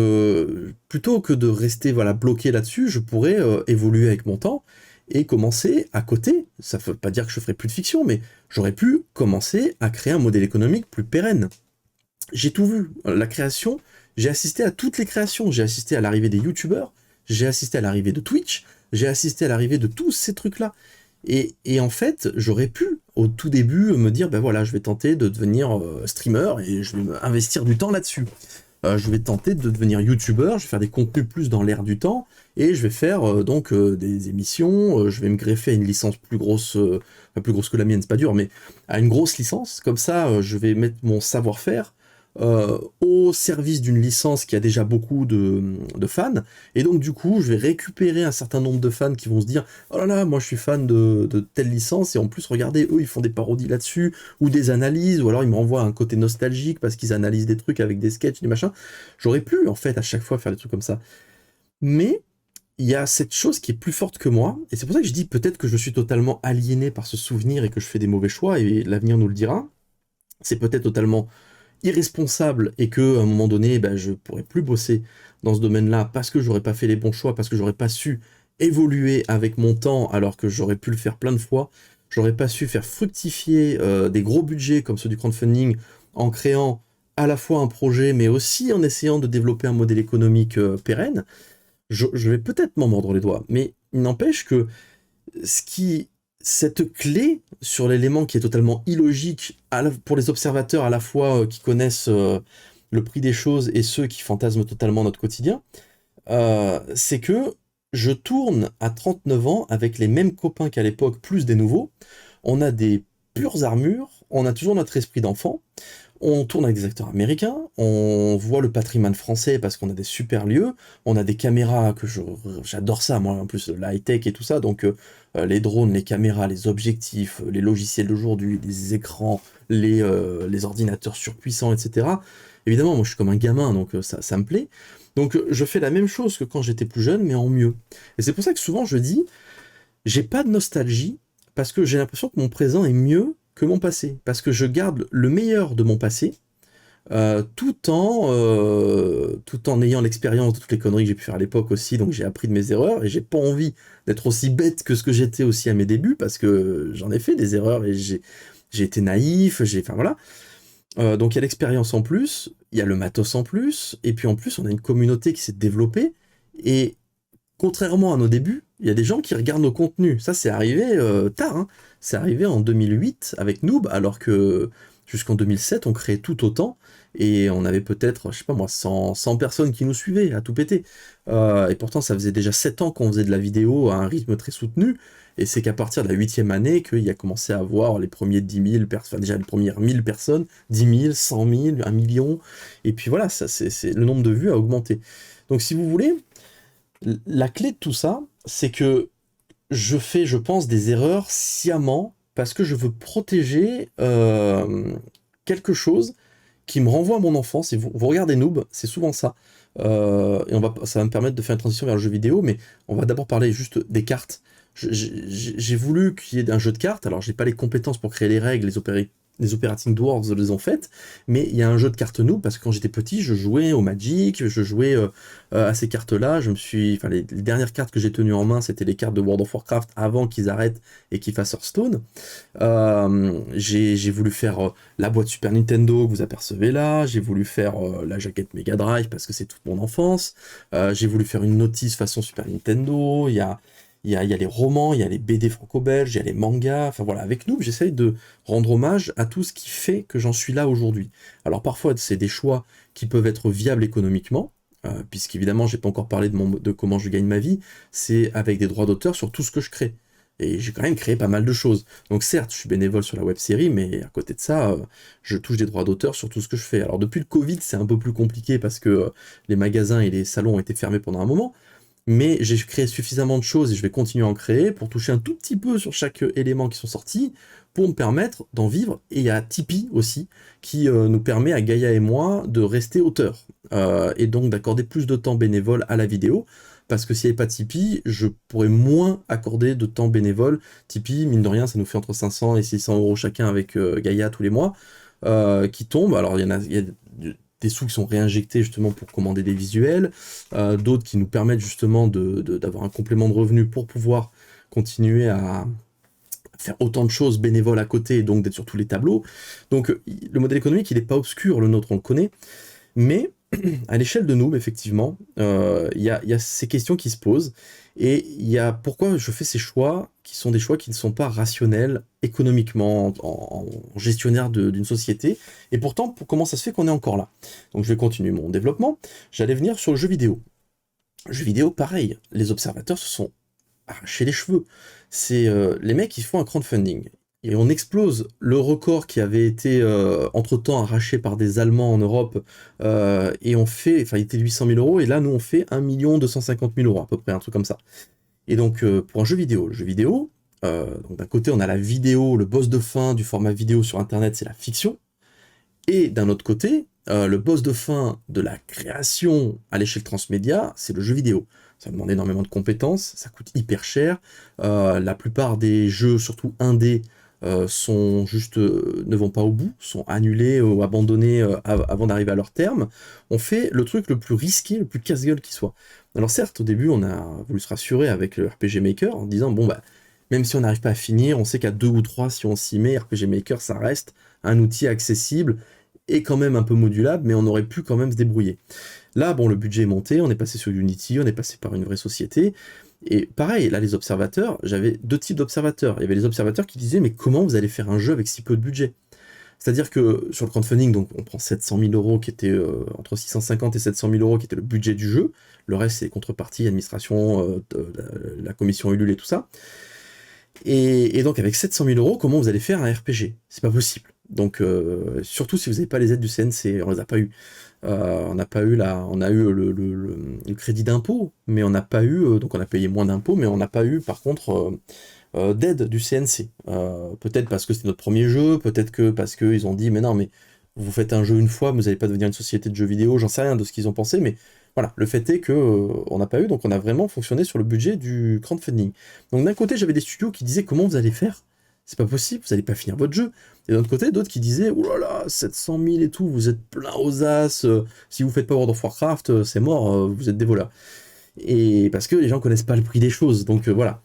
plutôt que de rester voilà, bloqué là-dessus, je pourrais évoluer avec mon temps et commencer à côté. Ça ne veut pas dire que je ferai plus de fiction, mais j'aurais pu commencer à créer un modèle économique plus pérenne. J'ai tout vu. La création, j'ai assisté à toutes les créations. J'ai assisté à l'arrivée des youtubeurs, j'ai assisté à l'arrivée de Twitch, j'ai assisté à l'arrivée de tous ces trucs-là. Et en fait, j'aurais pu, au tout début, me dire, ben voilà, je vais tenter de devenir streamer et je vais investir du temps là-dessus. Je vais tenter de devenir youtubeur, je vais faire des contenus plus dans l'air du temps, et je vais faire des émissions, je vais me greffer à une licence enfin, plus grosse que la mienne, c'est pas dur, mais à une grosse licence, comme ça je vais mettre mon savoir-faire au service d'une licence qui a déjà beaucoup de fans, et donc du coup je vais récupérer un certain nombre de fans qui vont se dire oh là là, moi je suis fan de telle licence, et en plus regardez, eux ils font des parodies là-dessus, ou des analyses, ou alors ils m'envoient un côté nostalgique parce qu'ils analysent des trucs avec des sketchs, des machins. J'aurais pu en fait à chaque fois faire des trucs comme ça, mais il y a cette chose qui est plus forte que moi, et c'est pour ça que je dis peut-être que je suis totalement aliéné par ce souvenir et que je fais des mauvais choix, et l'avenir nous le dira. C'est peut-être totalement irresponsable et que à un moment donné, ben, je pourrais plus bosser dans ce domaine-là parce que j'aurais pas fait les bons choix, parce que j'aurais pas su évoluer avec mon temps alors que j'aurais pu le faire plein de fois. J'aurais pas su faire fructifier des gros budgets comme ceux du crowdfunding en créant à la fois un projet mais aussi en essayant de développer un modèle économique pérenne. Je vais peut-être m'en mordre les doigts, mais il n'empêche que ce qui, cette clé sur l'élément qui est totalement illogique pour les observateurs à la fois qui connaissent le prix des choses et ceux qui fantasment totalement notre quotidien, c'est que je tourne à 39 ans avec les mêmes copains qu'à l'époque, plus des nouveaux. On a des pures armures, on a toujours notre esprit d'enfant, on tourne avec des acteurs américains, on voit le patrimoine français parce qu'on a des super lieux, on a des caméras j'adore ça, moi, en plus, la high-tech et tout ça, donc les drones, les caméras, les objectifs, les logiciels d'aujourd'hui, les écrans, les ordinateurs surpuissants, etc. Évidemment, moi je suis comme un gamin, donc ça me plaît. Donc je fais la même chose que quand j'étais plus jeune, mais en mieux. Et c'est pour ça que souvent je dis, j'ai pas de nostalgie, parce que j'ai l'impression que mon présent est mieux que mon passé. Parce que je garde le meilleur de mon passé, tout en ayant l'expérience de toutes les conneries que j'ai pu faire à l'époque aussi, donc j'ai appris de mes erreurs, et j'ai pas envie d'être aussi bête que ce que j'étais aussi à mes débuts, parce que j'en ai fait des erreurs, et j'ai été naïf, enfin voilà. Donc il y a l'expérience en plus, il y a le matos en plus, et puis en plus on a une communauté qui s'est développée, et contrairement à nos débuts, il y a des gens qui regardent nos contenus. Ça, c'est arrivé tard, hein. C'est arrivé en 2008 avec Noob, alors que jusqu'en 2007, on créait tout autant, et on avait peut-être, je sais pas moi, 100 personnes qui nous suivaient, à tout péter. Et pourtant, ça faisait déjà 7 ans qu'on faisait de la vidéo à un rythme très soutenu, et c'est qu'à partir de la 8e année qu'il a commencé à avoir les premiers 10 000 personnes, enfin déjà les premières 1000 personnes, 10 000, 100 000, 1 million, et puis voilà, ça, le nombre de vues a augmenté. Donc si vous voulez, la clé de tout ça, c'est que je fais, je pense, des erreurs sciemment parce que je veux protéger quelque chose qui me renvoie à mon enfance. Et vous regardez Noob, c'est souvent ça. Et ça va me permettre de faire une transition vers le jeu vidéo, mais on va d'abord parler juste des cartes. J'ai voulu qu'il y ait un jeu de cartes, alors j'ai pas les compétences pour créer les règles, les Operating Dwarves les ont faites, mais il y a un jeu de cartes Noob, parce que quand j'étais petit, je jouais au Magic, je jouais à ces cartes-là, enfin les dernières cartes que j'ai tenues en main, c'était les cartes de World of Warcraft avant qu'ils arrêtent et qu'ils fassent Hearthstone. J'ai voulu faire la boîte Super Nintendo que vous apercevez là, j'ai voulu faire la jaquette Mega Drive parce que c'est toute mon enfance, j'ai voulu faire une notice façon Super Nintendo, il y a les romans, il y a les BD franco-belges, il y a les mangas, enfin voilà, avec nous, j'essaye de rendre hommage à tout ce qui fait que j'en suis là aujourd'hui. Alors parfois, c'est des choix qui peuvent être viables économiquement, puisqu'évidemment, j'ai pas encore parlé de comment je gagne ma vie, c'est avec des droits d'auteur sur tout ce que je crée. Et j'ai quand même créé pas mal de choses. Donc certes, je suis bénévole sur la web-série, mais à côté de ça, je touche des droits d'auteur sur tout ce que je fais. Alors depuis le Covid, c'est un peu plus compliqué parce que les magasins et les salons ont été fermés pendant un moment, mais j'ai créé suffisamment de choses et je vais continuer à en créer pour toucher un tout petit peu sur chaque élément qui sont sortis pour me permettre d'en vivre. Et il y a Tipeee aussi qui nous permet à Gaïa et moi de rester auteurs et donc d'accorder plus de temps bénévole à la vidéo, parce que s'il n'y avait pas Tipeee, je pourrais moins accorder de temps bénévole. Tipeee, mine de rien, ça nous fait entre 500 et 600 euros chacun avec Gaïa tous les mois qui tombent. Alors il y a des sous qui sont réinjectés justement pour commander des visuels, d'autres qui nous permettent justement d'avoir un complément de revenus pour pouvoir continuer à faire autant de choses bénévoles à côté et donc d'être sur tous les tableaux. Donc le modèle économique, il n'est pas obscur, le nôtre, on le connaît, mais à l'échelle de Noob, effectivement, il y a ces questions qui se posent, et il y a pourquoi je fais ces choix qui sont des choix qui ne sont pas rationnels économiquement en gestionnaire d'une société, et pourtant, comment ça se fait qu'on est encore là? Donc je vais continuer mon développement, j'allais venir sur le jeu vidéo. Le jeu vidéo, pareil, les observateurs se sont arrachés les cheveux. C'est les mecs qui font un crowdfunding. Et on explose le record qui avait été entre-temps arraché par des Allemands en Europe, et on fait, enfin il était 800 000 euros, et là nous on fait 1 250 000 euros à peu près, un truc comme ça. Et donc pour un jeu vidéo, le jeu vidéo, donc d'un côté on a la vidéo, le boss de fin du format vidéo sur internet, c'est la fiction, et d'un autre côté, le boss de fin de la création à l'échelle transmédia, c'est le jeu vidéo. Ça demande énormément de compétences, ça coûte hyper cher, la plupart des jeux, surtout indés, sont juste ne vont pas au bout, sont annulés ou abandonnés avant d'arriver à leur terme. On fait le truc le plus risqué, le plus casse-gueule qui soit. Alors certes, au début, on a voulu se rassurer avec le RPG Maker en disant bon bah même si on n'arrive pas à finir, on sait qu'à 2 ou 3, si on s'y met, RPG Maker ça reste un outil accessible et quand même un peu modulable, mais on aurait pu quand même se débrouiller. Là, bon, le budget est monté, on est passé sur Unity, on est passé par une vraie société. Et pareil, là, les observateurs, j'avais deux types d'observateurs. Il y avait les observateurs qui disaient, mais comment vous allez faire un jeu avec si peu de budget? C'est-à-dire que sur le crowdfunding, donc on prend 700 000 euros, qui était entre 650 et 700 000 euros, qui était le budget du jeu. Le reste, c'est contrepartie, administration, la commission Ulule et tout ça. Et donc, avec 700 000 euros, comment vous allez faire un RPG? C'est pas possible. Donc, surtout si vous n'avez pas les aides du CNC, on les a pas eu. On n'a pas eu on a eu le crédit d'impôt, mais on n'a pas eu, donc on a payé moins d'impôts, mais on n'a pas eu par contre d'aide du CNC. Peut-être parce que c'était notre premier jeu, peut-être que parce qu'ils ont dit mais non mais vous faites un jeu une fois, vous n'allez pas devenir une société de jeux vidéo, j'en sais rien de ce qu'ils ont pensé, mais voilà, le fait est que on n'a pas eu, donc on a vraiment fonctionné sur le budget du crowdfunding. Donc d'un côté j'avais des studios qui disaient comment vous allez faire? C'est pas possible, vous n'allez pas finir votre jeu. Et d'un autre côté, d'autres qui disaient, oh là là, 700 000 et tout, vous êtes plein aux as, si vous faites pas World of Warcraft, c'est mort, vous êtes des voleurs. Et parce que les gens connaissent pas le prix des choses, donc voilà.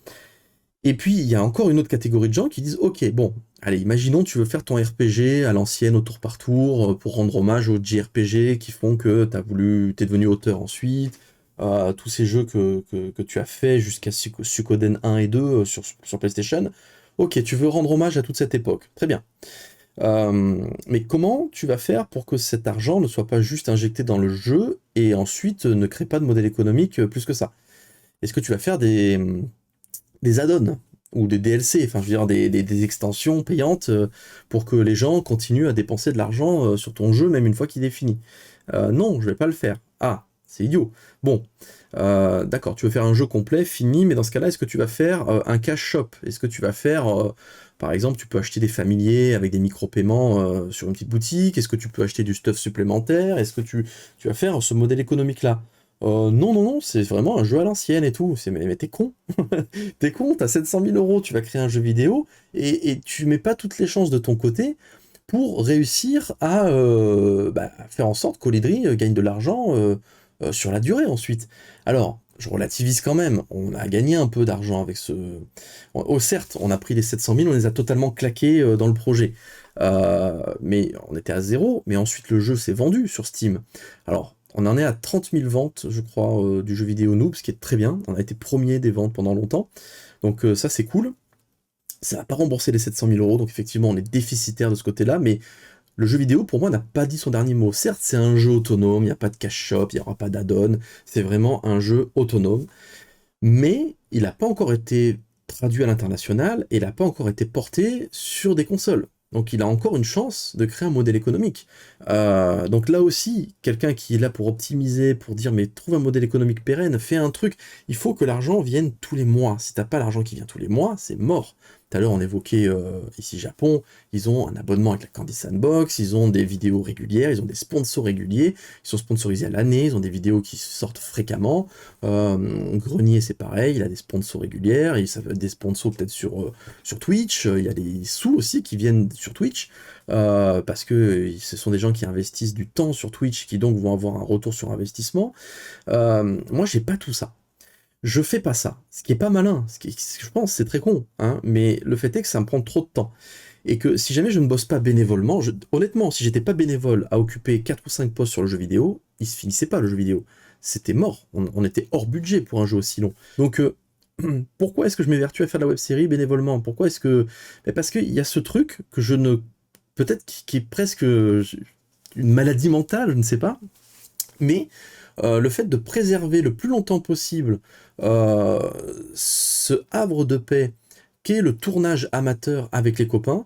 Et puis, il y a encore une autre catégorie de gens qui disent, ok, bon, allez, imaginons tu veux faire ton RPG à l'ancienne, au tour par tour, pour rendre hommage aux JRPG qui font que t'es devenu auteur ensuite, tous ces jeux que tu as fait jusqu'à Suikoden 1 et 2 sur PlayStation. Ok, tu veux rendre hommage à toute cette époque. Très bien. Mais comment tu vas faire pour que cet argent ne soit pas juste injecté dans le jeu et ensuite ne crée pas de modèle économique plus que ça? Est-ce que tu vas faire des add-ons ou des DLC, enfin je veux dire des extensions payantes pour que les gens continuent à dépenser de l'argent sur ton jeu même une fois qu'il est fini? Non, je vais pas le faire. Ah, c'est idiot. Bon, d'accord, tu veux faire un jeu complet, fini, mais dans ce cas-là, est-ce que tu vas faire un cash shop? Est-ce que tu vas faire, par exemple, tu peux acheter des familiers avec des micro-paiements sur une petite boutique? Est-ce que tu peux acheter du stuff supplémentaire? Est-ce que tu vas faire ce modèle économique-là? Non, non, non, c'est vraiment un jeu à l'ancienne et tout. Mais t'es con. T'es con, t'as 700 000 euros, tu vas créer un jeu vidéo et tu mets pas toutes les chances de ton côté pour réussir à faire en sorte qu'Olydri gagne de l'argent sur la durée ensuite. Alors, je relativise quand même, on a gagné un peu d'argent avec ce... Oh, certes, on a pris les 700 000, on les a totalement claqués dans le projet. Mais on était à zéro, mais ensuite le jeu s'est vendu sur Steam. Alors, on en est à 30 000 ventes, je crois, du jeu vidéo Noob, ce qui est très bien. On a été premier des ventes pendant longtemps. Donc ça, c'est cool. Ça n'a pas remboursé les 700 000 euros, donc effectivement, on est déficitaire de ce côté-là, mais le jeu vidéo, pour moi, n'a pas dit son dernier mot. Certes, c'est un jeu autonome, il n'y a pas de cash shop, il n'y aura pas d'add-on, c'est vraiment un jeu autonome, mais il n'a pas encore été traduit à l'international et il n'a pas encore été porté sur des consoles. Donc il a encore une chance de créer un modèle économique. Donc là aussi, quelqu'un qui est là pour optimiser, pour dire mais trouve un modèle économique pérenne, fais un truc. Il faut que l'argent vienne tous les mois. Si t'as pas l'argent qui vient tous les mois, c'est mort. Tout à l'heure on évoquait ici Japon, ils ont un abonnement avec la Candy Sandbox, ils ont des vidéos régulières, ils ont des sponsors réguliers, ils sont sponsorisés à l'année, ils ont des vidéos qui sortent fréquemment. Grenier c'est pareil, il a des sponsors régulières, et ça va être des sponsors peut-être sur Twitch, il y a des sous aussi qui viennent sur Twitch, parce que ce sont des gens qui investissent du temps sur Twitch, qui donc vont avoir un retour sur investissement. Moi j'ai pas tout ça. Je fais pas ça, ce qui est pas malin, je pense c'est très con, hein, mais le fait est que ça me prend trop de temps. Et que si jamais je ne bosse pas bénévolement, honnêtement, si j'étais pas bénévole à occuper 4 ou 5 postes sur le jeu vidéo, il se finissait pas le jeu vidéo. C'était mort, on était hors budget pour un jeu aussi long. Donc pourquoi est-ce que je m'évertue à faire de la web-série bénévolement? Pourquoi est-ce que... Parce qu'il y a ce truc que je ne... Peut-être qui est presque une maladie mentale, je ne sais pas, mais le fait de préserver le plus longtemps possible euh, ce havre de paix qu'est le tournage amateur avec les copains,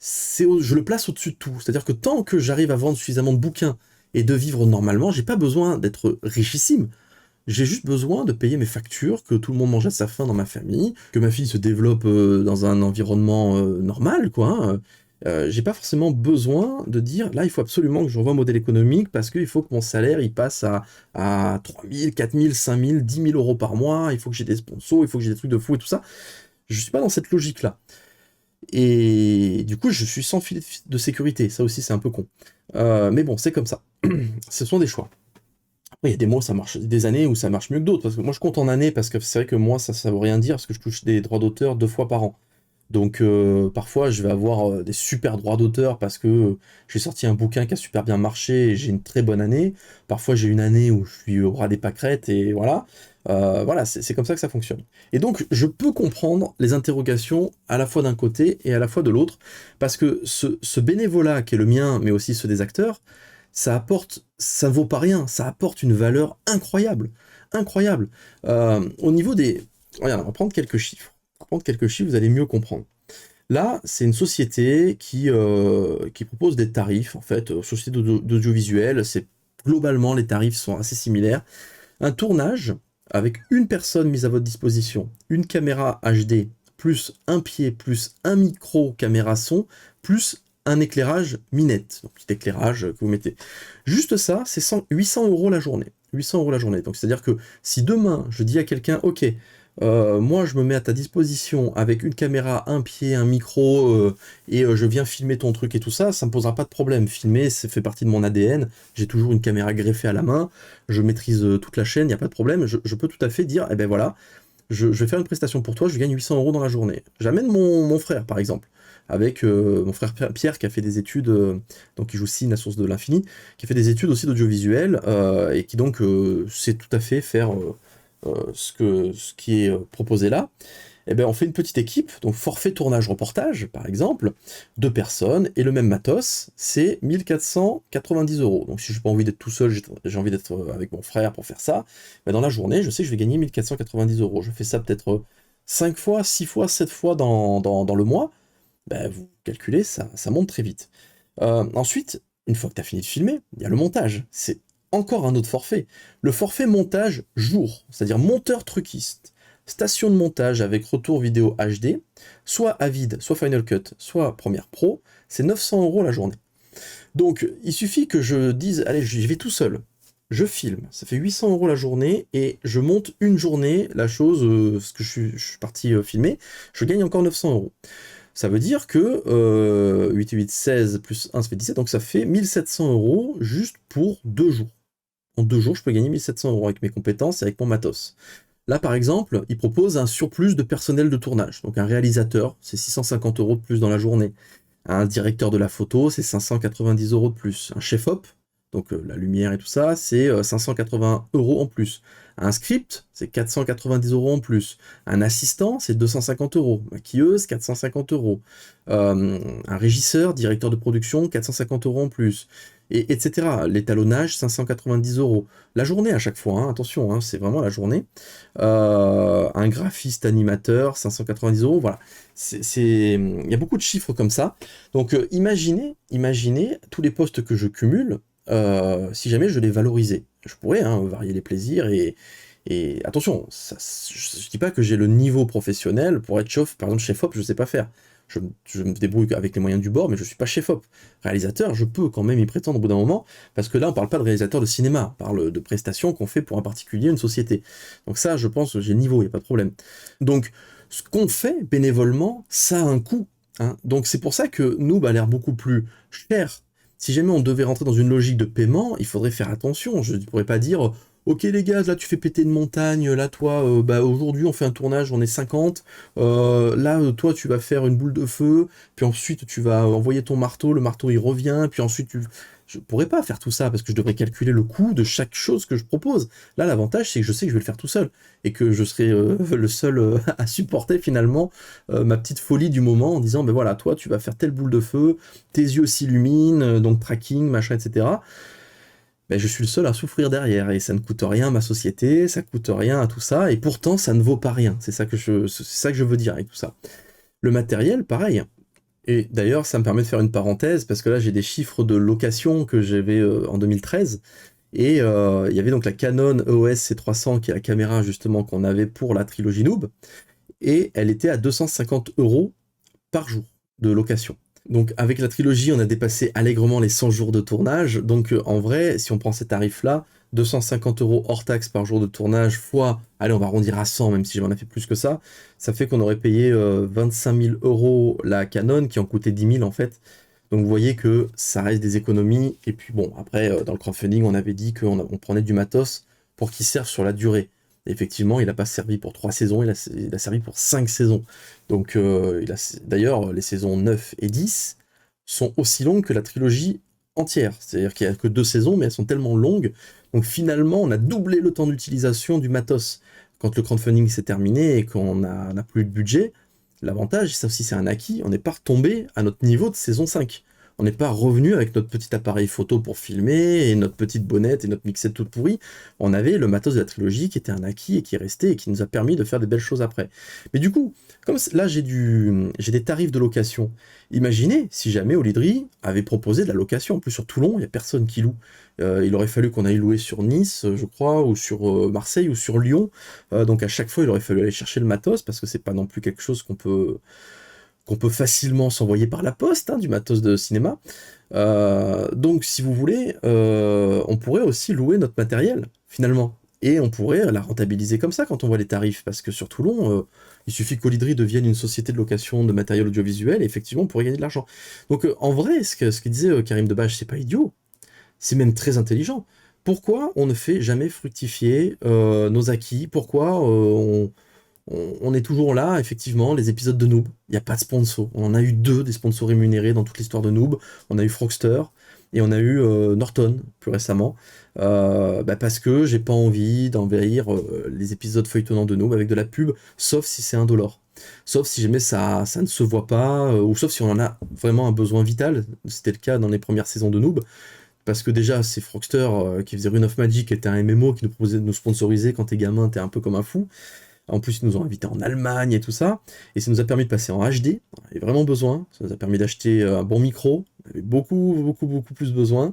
je le place au-dessus de tout. C'est-à-dire que tant que j'arrive à vendre suffisamment de bouquins et de vivre normalement, j'ai pas besoin d'être richissime. J'ai juste besoin de payer mes factures, que tout le monde mange à sa faim dans ma famille, que ma fille se développe dans un environnement normal, quoi, hein. J'ai pas forcément besoin de dire, là, il faut absolument que je revoie un modèle économique parce qu'il faut que mon salaire, il passe à 3 000, 4 000, 5 000, 10 000 euros par mois, il faut que j'ai des sponsors, il faut que j'ai des trucs de fou et tout ça. Je suis pas dans cette logique-là. Et du coup, je suis sans filet de sécurité. Ça aussi, c'est un peu con. Mais bon, c'est comme ça. Ce sont des choix. Après, il y a des mois, ça marche, des années où ça marche mieux que d'autres. Parce que moi, je compte en années, parce que c'est vrai que moi, ça veut rien dire, parce que je touche des droits d'auteur 2 fois par an. Donc, parfois, je vais avoir des super droits d'auteur parce que j'ai sorti un bouquin qui a super bien marché et j'ai une très bonne année. Parfois, j'ai une année où je suis au ras des pâquerettes et voilà. Voilà, c'est comme ça que ça fonctionne. Et donc, je peux comprendre les interrogations à la fois d'un côté et à la fois de l'autre, parce que ce bénévolat qui est le mien, mais aussi ceux des acteurs, ça vaut pas rien, ça apporte une valeur incroyable, incroyable. Au niveau des... Regarde, on va prendre quelques chiffres. On va prendre quelques chiffres, vous allez mieux comprendre. Là, c'est une société qui propose des tarifs, en fait, société d'audiovisuel, c'est globalement, les tarifs sont assez similaires. Un tournage avec une personne mise à votre disposition, une caméra HD, plus un pied, plus un micro caméra son, plus un éclairage minette, donc petit éclairage que vous mettez. Juste ça, c'est 800 euros la journée. 800 euros la journée. Donc c'est-à-dire que si demain je dis à quelqu'un, ok, moi je me mets à ta disposition avec une caméra, un pied, un micro, et je viens filmer ton truc et tout ça, ça me posera pas de problème. Filmer, ça fait partie de mon ADN. J'ai toujours une caméra greffée à la main, je maîtrise toute la chaîne, il n'y a pas de problème. Je peux tout à fait dire, eh ben voilà, je vais faire une prestation pour toi, je gagne 800 euros dans la journée. J'amène mon frère, par exemple, avec mon frère Pierre qui a fait des études, donc qui joue Sin, la source de l'infini, qui a fait des études aussi d'audiovisuel, et qui donc sait tout à fait faire ce qui est proposé là. Eh ben, on fait une petite équipe, donc forfait tournage reportage, par exemple, 2 personnes, et le même matos, c'est 1490 €. Donc si j'ai pas envie d'être tout seul, j'ai envie d'être avec mon frère pour faire ça, ben, dans la journée, je sais que je vais gagner 1490 €. Je fais ça peut-être 5 fois, 6 fois, 7 fois dans le mois, ben, vous calculez, ça monte très vite. Ensuite, une fois que tu as fini de filmer, il y a le montage. C'est encore un autre forfait. Le forfait montage jour, c'est-à-dire monteur truquiste, station de montage avec retour vidéo HD, soit Avid, soit Final Cut, soit Premiere Pro, c'est 900 € la journée. Donc il suffit que je dise, allez, j'y vais tout seul. Je filme, ça fait 800 € la journée, et je monte une journée la chose, ce que je suis parti filmer, je gagne encore 900 €. Ça veut dire que 8 et 8, 16, plus 1, ça fait 17, donc ça fait 1700 € juste pour 2 jours. En 2 jours, je peux gagner 1700 € avec mes compétences et avec mon matos. Là, par exemple, il propose un surplus de personnel de tournage. Donc un réalisateur, c'est 650 € de plus dans la journée. Un directeur de la photo, c'est 590 € de plus. Un chef-op, donc la lumière et tout ça, c'est 580 € en plus. Un script, c'est 490 € en plus. Un assistant, c'est 250 €. Maquilleuse, 450 €. Un régisseur, directeur de production, 450 € en plus. Et, etc. L'étalonnage, 590 €. La journée à chaque fois, hein, attention, hein, c'est vraiment la journée. Un graphiste animateur, 590 €. Voilà. Il y a beaucoup de chiffres comme ça. Donc imaginez tous les postes que je cumule, si jamais je les valorisais. Je pourrais varier les plaisirs et attention, je dis pas que j'ai le niveau professionnel pour être chef, par exemple chef-op, je sais pas faire. Je me débrouille avec les moyens du bord, mais je suis pas chef-op. Réalisateur, je peux quand même y prétendre au bout d'un moment, parce que là, on parle pas de réalisateur de cinéma, on parle de prestations qu'on fait pour un particulier, une société. Donc ça, je pense que j'ai le niveau, il n'y a pas de problème. Donc, ce qu'on fait bénévolement, ça a un coût, hein. Donc c'est pour ça que Noob a l'air beaucoup plus cher. Si jamais on devait rentrer dans une logique de paiement, il faudrait faire attention. Je ne pourrais pas dire, ok les gars, là tu fais péter une montagne, là toi, aujourd'hui on fait un tournage, on est 50, là toi tu vas faire une boule de feu, puis ensuite tu vas envoyer ton marteau, le marteau il revient, puis ensuite tu... Je pourrais pas faire tout ça parce que je devrais calculer le coût de chaque chose que je propose. Là l'avantage c'est que je sais que je vais le faire tout seul et que je serai le seul à supporter finalement ma petite folie du moment en disant ben voilà, toi tu vas faire telle boule de feu, tes yeux s'illuminent, donc tracking, machin, etc. Ben, je suis le seul à souffrir derrière, et ça ne coûte rien à ma société, ça coûte rien à tout ça, et pourtant ça ne vaut pas rien. C'est ça que je veux dire avec tout ça. Le matériel, pareil. Et d'ailleurs, ça me permet de faire une parenthèse, parce que là j'ai des chiffres de location que j'avais en 2013, et il y avait donc la Canon EOS C300, qui est la caméra justement qu'on avait pour la trilogie Noob, et elle était à 250 € par jour de location. Donc avec la trilogie, on a dépassé allègrement les 100 jours de tournage. Donc en vrai, si on prend ces tarifs-là, 250 € hors taxe par jour de tournage, fois, allez, on va arrondir à 100, même si j'en ai fait plus que ça fait qu'on aurait payé 25 000 € la Canon, qui en coûtait 10 000 en fait. Donc vous voyez que ça reste des économies. Et puis bon, après, dans le crowdfunding, on avait dit qu'on prenait du matos pour qu'il serve sur la durée. Et effectivement, il n'a pas servi pour 3 saisons, il a servi pour 5 saisons. Donc d'ailleurs, les saisons 9 et 10 sont aussi longues que la trilogie entière. C'est-à-dire qu'il n'y a que 2 saisons, mais elles sont tellement longues. Donc finalement, on a doublé le temps d'utilisation du matos. Quand le crowdfunding s'est terminé et qu'on n'a plus de budget, l'avantage, ça aussi c'est un acquis, on n'est pas retombé à notre niveau de saison 5. On n'est pas revenu avec notre petit appareil photo pour filmer, et notre petite bonnette et notre mixette toute pourrie. On avait le matos de la trilogie qui était un acquis et qui est resté et qui nous a permis de faire des belles choses après. Mais du coup, comme là j'ai des tarifs de location, imaginez si jamais Olydri avait proposé de la location. En plus sur Toulon, il n'y a personne qui loue. Il aurait fallu qu'on aille louer sur Nice, je crois, ou sur Marseille, ou sur Lyon. Donc à chaque fois, il aurait fallu aller chercher le matos, parce que c'est pas non plus quelque chose qu'on peut facilement s'envoyer par la poste, hein, du matos de cinéma. Donc si vous voulez, on pourrait aussi louer notre matériel, finalement. Et on pourrait la rentabiliser comme ça quand on voit les tarifs, parce que sur Toulon, il suffit qu'Olydri devienne une société de location de matériel audiovisuel, et effectivement, on pourrait gagner de l'argent. Donc en vrai, ce que disait Karim Debache, c'est pas idiot, c'est même très intelligent. Pourquoi on ne fait jamais fructifier nos acquis? Pourquoi on est toujours là, effectivement, les épisodes de Noob, il n'y a pas de sponsor. On en a eu 2 des sponsors rémunérés dans toute l'histoire de Noob. On a eu Frogster et on a eu Norton plus récemment. Parce que j'ai pas envie d'envahir les épisodes feuilletonnants de Noob avec de la pub, sauf si c'est $1. sauf si jamais ça ne se voit pas, ou sauf si on en a vraiment un besoin vital. C'était le cas dans les premières saisons de Noob, parce que déjà, c'est Frogster qui faisait Rune of Magic, qui était un MMO qui nous proposait de nous sponsoriser quand t'es gamin, t'es un peu comme un fou. En plus, ils nous ont invités en Allemagne et tout ça. Et ça nous a permis de passer en HD. On avait vraiment besoin. Ça nous a permis d'acheter un bon micro. On avait beaucoup plus besoin.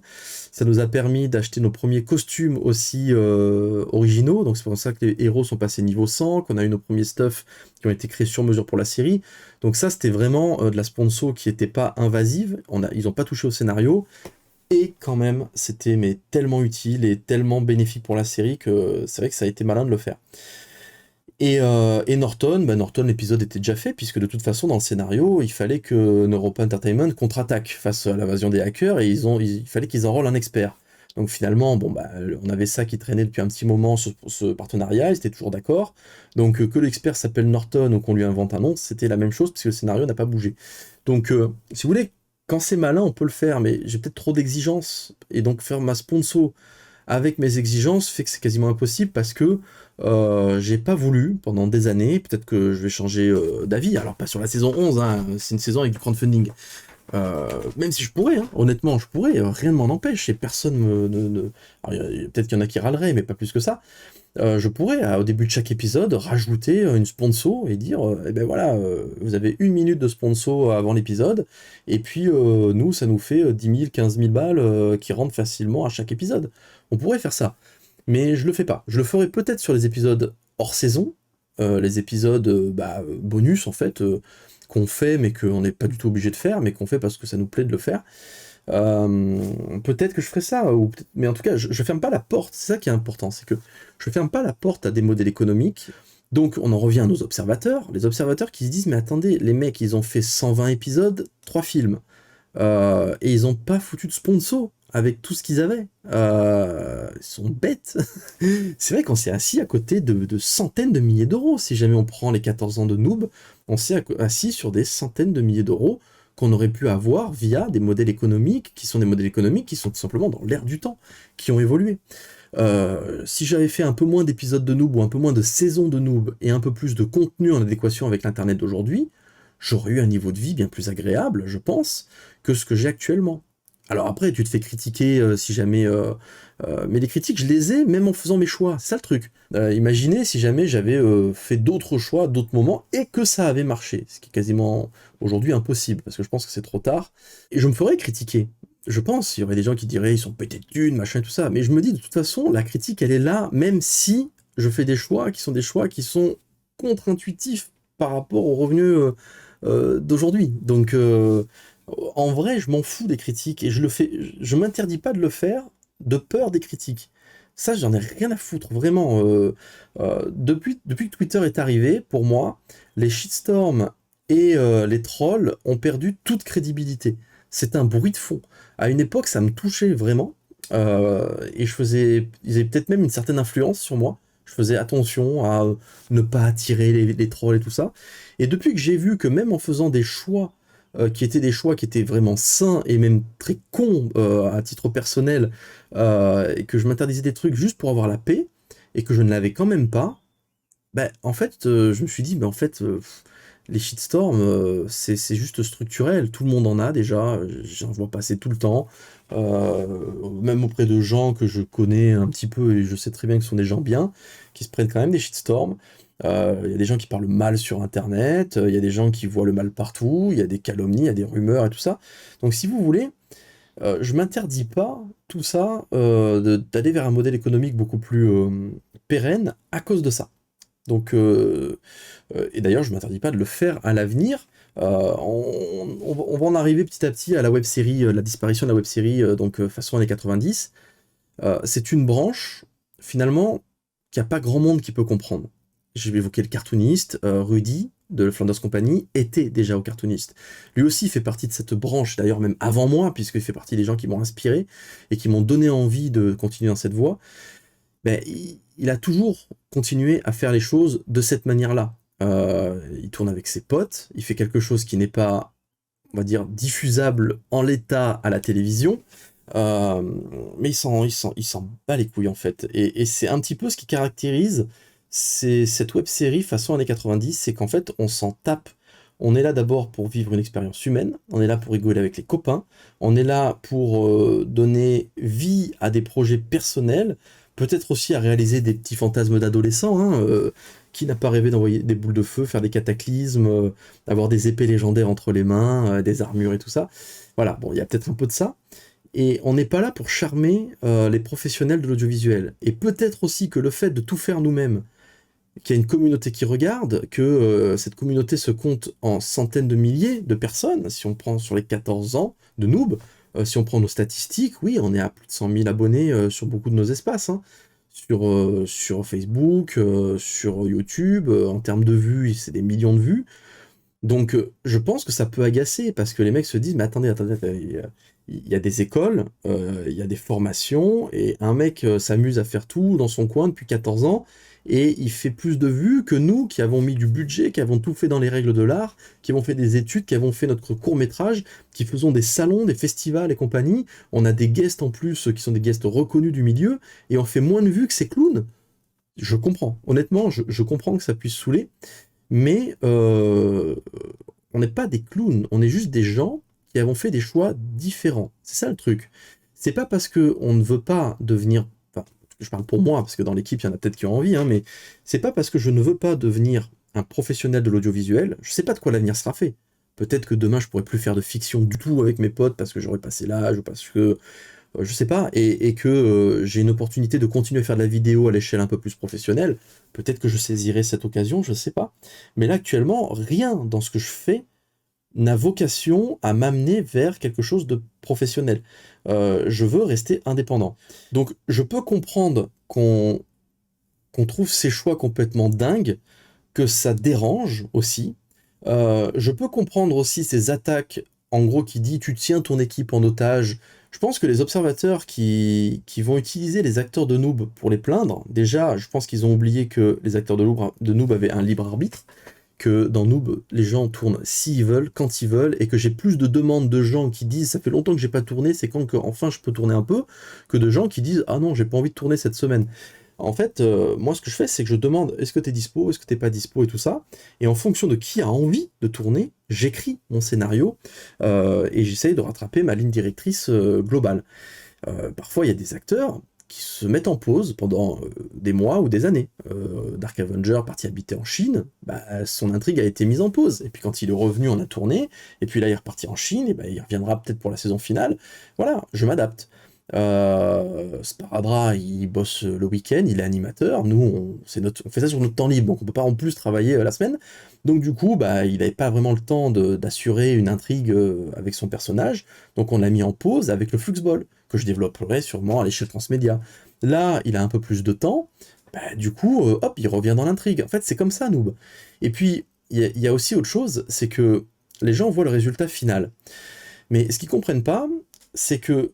Ça nous a permis d'acheter nos premiers costumes aussi originaux. Donc c'est pour ça que les héros sont passés niveau 100, qu'on a eu nos premiers stuff qui ont été créés sur mesure pour la série. Donc ça, c'était vraiment de la sponsor qui n'était pas invasive. Ils n'ont pas touché au scénario. Et quand même, c'était mais tellement utile et tellement bénéfique pour la série que c'est vrai que ça a été malin de le faire. Et Norton, Norton, l'épisode était déjà fait, puisque de toute façon, dans le scénario, il fallait que Neuropa Entertainment contre-attaque face à l'invasion des hackers, et il fallait qu'ils enrôlent un expert. Donc finalement, on avait ça qui traînait depuis un petit moment, ce partenariat, ils étaient toujours d'accord. Donc que l'expert s'appelle Norton ou qu'on lui invente un nom, c'était la même chose, puisque le scénario n'a pas bougé. Donc, si vous voulez, quand c'est malin, on peut le faire, mais j'ai peut-être trop d'exigences, et donc faire ma sponsor avec mes exigences fait que c'est quasiment impossible parce que j'ai pas voulu pendant des années, peut-être que je vais changer d'avis, alors pas sur la saison 11, hein, c'est une saison avec du crowdfunding. Même si je pourrais, hein, honnêtement, je pourrais, rien ne m'en empêche, et personne Alors, peut-être qu'il y en a qui râleraient, mais pas plus que ça. Je pourrais, au début de chaque épisode, rajouter une sponsor et dire, eh ben voilà, vous avez 1 minute de sponsor avant l'épisode, et puis nous, ça nous fait 10 000, 15 000 balles qui rentrent facilement à chaque épisode. On pourrait faire ça, mais je le fais pas. Je le ferai peut-être sur les épisodes hors saison, les épisodes bonus en fait, qu'on fait mais qu'on n'est pas du tout obligé de faire, mais qu'on fait parce que ça nous plaît de le faire. Peut-être que je ferai ça, mais en tout cas, je ferme pas la porte, c'est ça qui est important, c'est que je ferme pas la porte à des modèles économiques. Donc on en revient à nos observateurs, les observateurs qui se disent, mais attendez, les mecs, ils ont fait 120 épisodes, 3 films, et ils ont pas foutu de sponsor avec tout ce qu'ils avaient. Ils sont bêtes. C'est vrai qu'on s'est assis à côté de centaines de milliers d'euros. Si jamais on prend les 14 ans de Noob, on s'est assis sur des centaines de milliers d'euros qu'on aurait pu avoir via des modèles économiques qui sont tout simplement dans l'air du temps, qui ont évolué. Si j'avais fait un peu moins d'épisodes de Noob ou un peu moins de saisons de Noob et un peu plus de contenu en adéquation avec l'internet d'aujourd'hui, j'aurais eu un niveau de vie bien plus agréable, je pense, que ce que j'ai actuellement. Alors après, tu te fais critiquer si jamais... mais les critiques, je les ai même en faisant mes choix, c'est ça le truc. Imaginez si jamais j'avais fait d'autres choix, d'autres moments, et que ça avait marché, ce qui est quasiment aujourd'hui impossible, parce que je pense que c'est trop tard, et je me ferais critiquer. Je pense, il y aurait des gens qui diraient, ils sont pétés de thunes, machin, tout ça, mais je me dis, de toute façon, la critique, elle est là, même si je fais des choix qui sont contre-intuitifs par rapport aux revenus d'aujourd'hui. Donc, en vrai, je m'en fous des critiques, et je m'interdis pas de le faire de peur des critiques. Ça, j'en ai rien à foutre, vraiment. Depuis que Twitter est arrivé, pour moi, les shitstorms et les trolls ont perdu toute crédibilité. C'est un bruit de fond. À une époque, ça me touchait vraiment, et ils avaient peut-être même une certaine influence sur moi. Je faisais attention à ne pas attirer les trolls et tout ça. Et depuis que j'ai vu que même en faisant des choix qui étaient des choix qui étaient vraiment sains et même très cons à titre personnel, et que je m'interdisais des trucs juste pour avoir la paix, et que je ne l'avais quand même pas, en fait, je me suis dit, en fait, les shitstorms, c'est juste structurel, tout le monde en a déjà, j'en vois passer tout le temps, même auprès de gens que je connais un petit peu, et je sais très bien que ce sont des gens bien, qui se prennent quand même des shitstorms. Il y a des gens qui parlent mal sur Internet, il y a des gens qui voient le mal partout, il y a des calomnies, il y a des rumeurs et tout ça. Donc si vous voulez, je m'interdis pas tout ça d'aller vers un modèle économique beaucoup plus pérenne à cause de ça. Donc, et d'ailleurs, je m'interdis pas de le faire à l'avenir. On va en arriver petit à petit à la web-série, la disparition de la web-série, façon années 90. C'est une branche, finalement, qu'il n'y a pas grand monde qui peut comprendre. Je vais évoquer le cartooniste, Rudy, de Flanders Company, était déjà au cartooniste. Lui aussi fait partie de cette branche, d'ailleurs même avant moi, puisqu'il fait partie des gens qui m'ont inspiré et qui m'ont donné envie de continuer dans cette voie. Il a toujours continué à faire les choses de cette manière-là. Il tourne avec ses potes, il fait quelque chose qui n'est pas, on va dire, diffusable en l'état à la télévision, mais il s'en bat les couilles en fait. Et c'est un petit peu ce qui caractérise c'est cette web série façon années 90, c'est qu'en fait, on s'en tape. On est là d'abord pour vivre une expérience humaine, on est là pour rigoler avec les copains, on est là pour donner vie à des projets personnels, peut-être aussi à réaliser des petits fantasmes d'adolescents, hein, qui n'a pas rêvé d'envoyer des boules de feu, faire des cataclysmes, avoir des épées légendaires entre les mains, des armures et tout ça. Voilà, bon, il y a peut-être un peu de ça. Et on n'est pas là pour charmer les professionnels de l'audiovisuel. Et peut-être aussi que le fait de tout faire nous-mêmes, qu'il y a une communauté qui regarde, que cette communauté se compte en centaines de milliers de personnes, si on prend sur les 14 ans de Noob, si on prend nos statistiques, oui, on est à plus de 100 000 abonnés sur beaucoup de nos espaces, hein. Sur Facebook, sur YouTube, en termes de vues, c'est des millions de vues. Donc je pense que ça peut agacer, parce que les mecs se disent, mais attendez, il y a des écoles, il y a des formations, et un mec s'amuse à faire tout dans son coin depuis 14 ans, et il fait plus de vues que nous, qui avons mis du budget, qui avons tout fait dans les règles de l'art, qui avons fait des études, qui avons fait notre court-métrage, qui faisons des salons, des festivals et compagnie. On a des guests en plus, qui sont des guests reconnus du milieu, et on fait moins de vues que ces clowns. Je comprends, honnêtement, je comprends que ça puisse saouler, mais on n'est pas des clowns, on est juste des gens qui avons fait des choix différents. C'est ça le truc. C'est pas parce que on ne veut pas devenir, enfin, je parle pour moi, parce que dans l'équipe, il y en a peut-être qui ont envie, hein, mais c'est pas parce que je ne veux pas devenir un professionnel de l'audiovisuel, je sais pas de quoi l'avenir sera fait. Peut-être que demain, je pourrais plus faire de fiction du tout avec mes potes parce que j'aurais passé l'âge, ou parce que je sais pas, et que j'ai une opportunité de continuer à faire de la vidéo à l'échelle un peu plus professionnelle, peut-être que je saisirai cette occasion, je sais pas. Mais là, actuellement, rien dans ce que je fais n'a vocation à m'amener vers quelque chose de professionnel. Je veux rester indépendant. Donc, je peux comprendre qu'on trouve ces choix complètement dingues, que ça dérange aussi. Je peux comprendre aussi ces attaques, en gros, qui dit tu tiens ton équipe en otage. Je pense que les observateurs qui vont utiliser les acteurs de Noob pour les plaindre, déjà, je pense qu'ils ont oublié que les acteurs de Noob avaient un libre arbitre, que dans Noob, les gens tournent s'ils veulent, quand ils veulent, et que j'ai plus de demandes de gens qui disent ça fait longtemps que j'ai pas tourné, c'est quand que enfin je peux tourner un peu, que de gens qui disent ah non, j'ai pas envie de tourner cette semaine. En fait, moi, ce que je fais, c'est que je demande est-ce que t'es dispo, est-ce que t'es pas dispo et tout ça. Et en fonction de qui a envie de tourner, j'écris mon scénario et j'essaye de rattraper ma ligne directrice globale. Parfois, il y a des acteurs qui se mettent en pause pendant des mois ou des années. Dark Avenger, parti habiter en Chine, bah, son intrigue a été mise en pause. Et puis quand il est revenu, on a tourné. Et puis là, il est reparti en Chine, et bah, il reviendra peut-être pour la saison finale. Voilà, je m'adapte. Sparadra, il bosse le week-end, il est animateur. Nous, on fait ça sur notre temps libre, donc on peut pas en plus travailler la semaine. Donc du coup, bah, il n'avait pas vraiment le temps d'assurer une intrigue avec son personnage. Donc on l'a mis en pause avec le Fluxball, que je développerai sûrement à l'échelle transmédia. Là, il a un peu plus de temps. Bah, du coup, hop, il revient dans l'intrigue. En fait, c'est comme ça, Noob. Et puis, il y a aussi autre chose, c'est que les gens voient le résultat final. Mais ce qu'ils comprennent pas, c'est que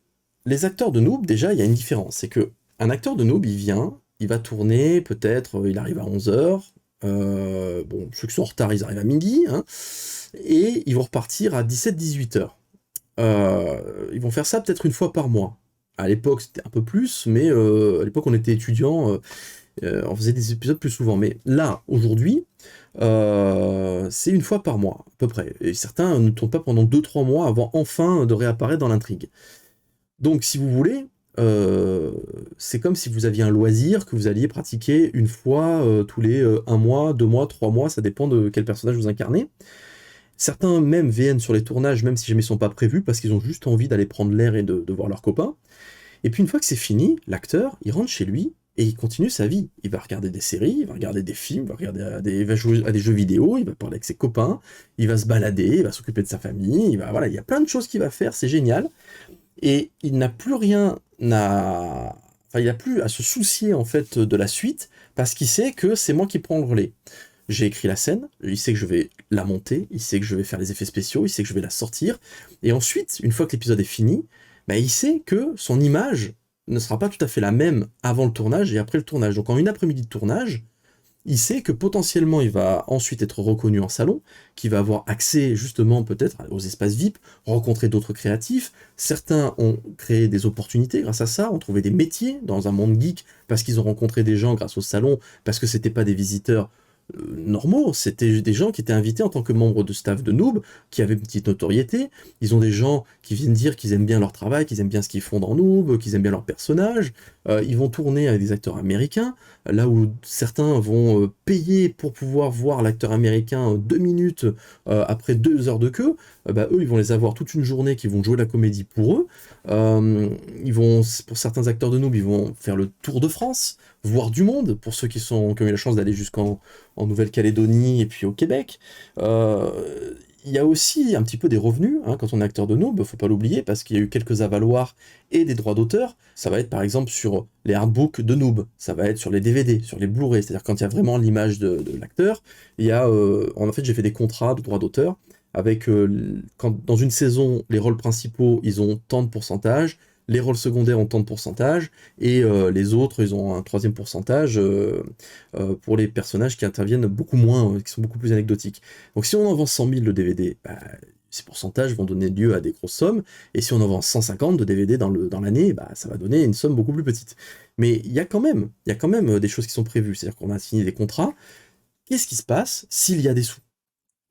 les acteurs de Noob, déjà, il y a une différence. C'est que un acteur de Noob, il vient, il va tourner, peut-être, il arrive à 11h. Bon, ceux qui sont en retard, ils arrivent à midi. Hein, et ils vont repartir à 17-18h. Ils vont faire ça peut-être une fois par mois. À l'époque, c'était un peu plus, mais à l'époque, on était étudiants, on faisait des épisodes plus souvent. Mais là, aujourd'hui, c'est une fois par mois, à peu près. Et certains ne tournent pas pendant 2-3 mois avant enfin de réapparaître dans l'intrigue. Donc, si vous voulez, c'est comme si vous aviez un loisir que vous alliez pratiquer une fois tous les 1 mois, 2 mois, 3 mois, ça dépend de quel personnage vous incarnez. Certains même viennent sur les tournages, même si jamais ils sont pas prévus, parce qu'ils ont juste envie d'aller prendre l'air et de voir leurs copains. Et puis une fois que c'est fini, l'acteur, il rentre chez lui et il continue sa vie. Il va regarder des séries, il va regarder des films, il va jouer à des jeux vidéo, il va parler avec ses copains, il va se balader, il va s'occuper de sa famille, voilà, il y a plein de choses qu'il va faire, c'est génial. Et il n'a plus rien à... Enfin, il n'a plus à se soucier en fait de la suite, parce qu'il sait que c'est moi qui prends le relais. J'ai écrit la scène, il sait que je vais la monter, il sait que je vais faire les effets spéciaux, il sait que je vais la sortir, et ensuite, une fois que l'épisode est fini, bah, il sait que son image ne sera pas tout à fait la même avant le tournage et après le tournage. Donc en une après-midi de tournage, il sait que potentiellement il va ensuite être reconnu en salon, qu'il va avoir accès justement peut-être aux espaces VIP, rencontrer d'autres créatifs. Certains ont créé des opportunités grâce à ça, ont trouvé des métiers dans un monde geek parce qu'ils ont rencontré des gens grâce au salon, parce que c'était pas des visiteurs normaux, c'était des gens qui étaient invités en tant que membres de staff de Noob, qui avaient une petite notoriété. Ils ont des gens qui viennent dire qu'ils aiment bien leur travail, qu'ils aiment bien ce qu'ils font dans Noob, qu'ils aiment bien leurs personnages. Ils vont tourner avec des acteurs américains, là où certains vont payer pour pouvoir voir l'acteur américain 2 minutes après 2 heures de queue. Bah, eux, ils vont les avoir toute une journée qui vont jouer la comédie pour eux. Ils vont, pour certains acteurs de Noob, ils vont faire le tour de France, voir du monde, pour ceux qui ont eu la chance d'aller jusqu'en Nouvelle-Calédonie et puis au Québec. Il y a aussi un petit peu des revenus, hein, quand on est acteur de Noob, faut pas l'oublier, parce qu'il y a eu quelques avaloirs et des droits d'auteur. Ça va être par exemple sur les artbooks de Noob, ça va être sur les DVD, sur les Blu-ray, c'est-à-dire quand il y a vraiment l'image de l'acteur, il y a, en fait j'ai fait des contrats de droits d'auteur, avec, quand dans une saison, les rôles principaux, ils ont tant de pourcentage, les rôles secondaires ont tant de pourcentage, et les autres, ils ont un troisième pourcentage pour les personnages qui interviennent beaucoup moins, qui sont beaucoup plus anecdotiques. Donc si on en vend 100 000 de DVD, bah, ces pourcentages vont donner lieu à des grosses sommes, et si on en vend 150 de DVD dans l'année, bah, ça va donner une somme beaucoup plus petite. Mais il y a quand même des choses qui sont prévues, c'est-à-dire qu'on a signé des contrats. Qu'est-ce qui se passe s'il y a des sous?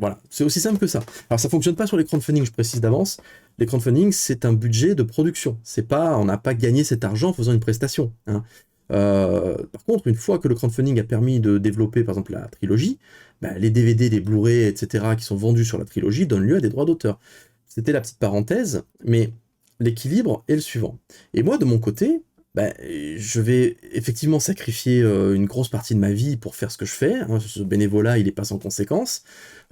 Voilà, c'est aussi simple que ça. Alors ça fonctionne pas sur les crowdfunding, je précise d'avance. Les crowdfunding, c'est un budget de production. C'est pas, on n'a pas gagné cet argent en faisant une prestation, hein. Par contre, une fois que le crowdfunding a permis de développer, par exemple, la trilogie, bah, les DVD, les Blu-ray, etc., qui sont vendus sur la trilogie donnent lieu à des droits d'auteur. C'était la petite parenthèse, mais l'équilibre est le suivant. Et moi, de mon côté, bah, je vais effectivement sacrifier une grosse partie de ma vie pour faire ce que je fais, hein. Ce bénévolat, il est pas sans conséquences.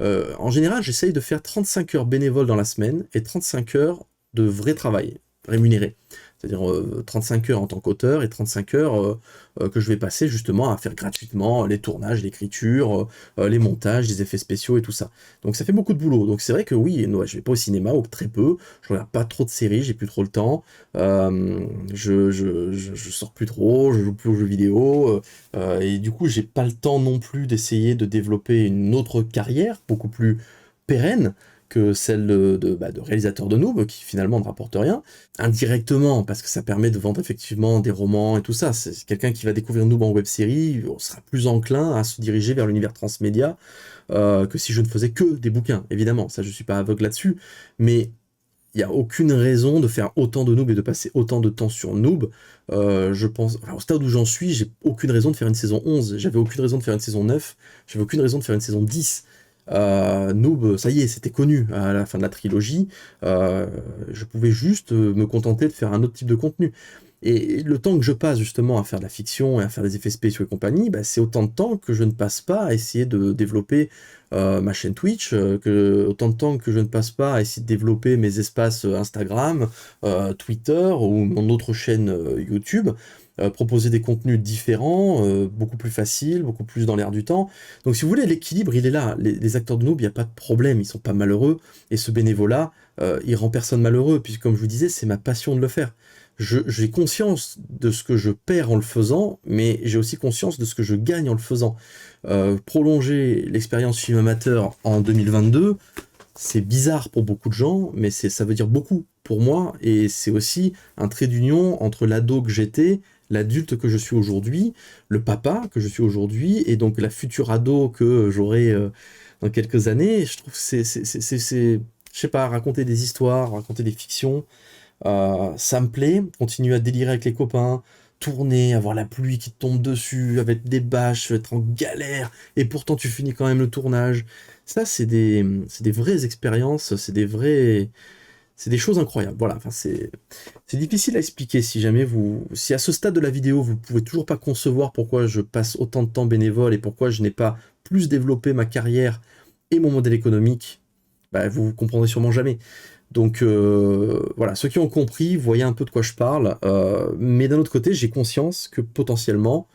En général, j'essaye de faire 35 heures bénévoles dans la semaine et 35 heures de vrai travail rémunéré. C'est-à-dire 35 heures en tant qu'auteur et 35 heures que je vais passer justement à faire gratuitement les tournages, l'écriture, les montages, les effets spéciaux et tout ça. Donc ça fait beaucoup de boulot. Donc c'est vrai que oui, non, je vais pas au cinéma, ou très peu, je regarde pas trop de séries, j'ai plus trop le temps, je sors plus trop, je joue plus aux jeux vidéo, et du coup j'ai pas le temps non plus d'essayer de développer une autre carrière beaucoup plus pérenne que celle de réalisateur de Noob, qui finalement ne rapporte rien, indirectement, parce que ça permet de vendre effectivement des romans et tout ça. C'est quelqu'un qui va découvrir Noob en web-série, on sera plus enclin à se diriger vers l'univers transmédia que si je ne faisais que des bouquins, évidemment. Ça, je suis pas aveugle là-dessus, mais il n'y a aucune raison de faire autant de Noob et de passer autant de temps sur Noob. Je pense, enfin, au stade où j'en suis, j'ai aucune raison de faire une saison 11, j'avais aucune raison de faire une saison 9, j'avais aucune raison de faire une saison 10. Noob, ça y est, c'était connu à la fin de la trilogie. Je pouvais juste me contenter de faire un autre type de contenu. Et le temps que je passe justement à faire de la fiction et à faire des effets spéciaux et compagnie, bah, c'est autant de temps que je ne passe pas à essayer de développer ma chaîne Twitch, autant de temps que je ne passe pas à essayer de développer mes espaces Instagram, Twitter ou mon autre chaîne YouTube. Proposer des contenus différents, beaucoup plus faciles, beaucoup plus dans l'air du temps. Donc si vous voulez, l'équilibre, il est là. Les acteurs de Noob, il n'y a pas de problème, ils sont pas malheureux. Et ce bénévolat, il rend personne malheureux, puisque comme je vous disais, c'est ma passion de le faire. J'ai conscience de ce que je perds en le faisant, mais j'ai aussi conscience de ce que je gagne en le faisant. Prolonger l'expérience film amateur en 2022, c'est bizarre pour beaucoup de gens, mais ça veut dire beaucoup pour moi, et c'est aussi un trait d'union entre l'ado que j'étais, l'adulte que je suis aujourd'hui, le papa que je suis aujourd'hui, et donc la future ado que j'aurai dans quelques années. Je trouve que je sais pas, raconter des histoires, raconter des fictions, ça me plaît. Continuer à délirer avec les copains, tourner, avoir la pluie qui te tombe dessus, avec des bâches, être en galère, et pourtant tu finis quand même le tournage. Ça, c'est des vraies expériences, c'est des choses incroyables. Voilà, enfin, c'est difficile à expliquer si à ce stade de la vidéo, vous pouvez toujours pas concevoir pourquoi je passe autant de temps bénévole et pourquoi je n'ai pas plus développé ma carrière et mon modèle économique, bah, vous comprendrez sûrement jamais. Donc voilà, ceux qui ont compris, voyez un peu de quoi je parle, mais d'un autre côté, j'ai conscience que potentiellement,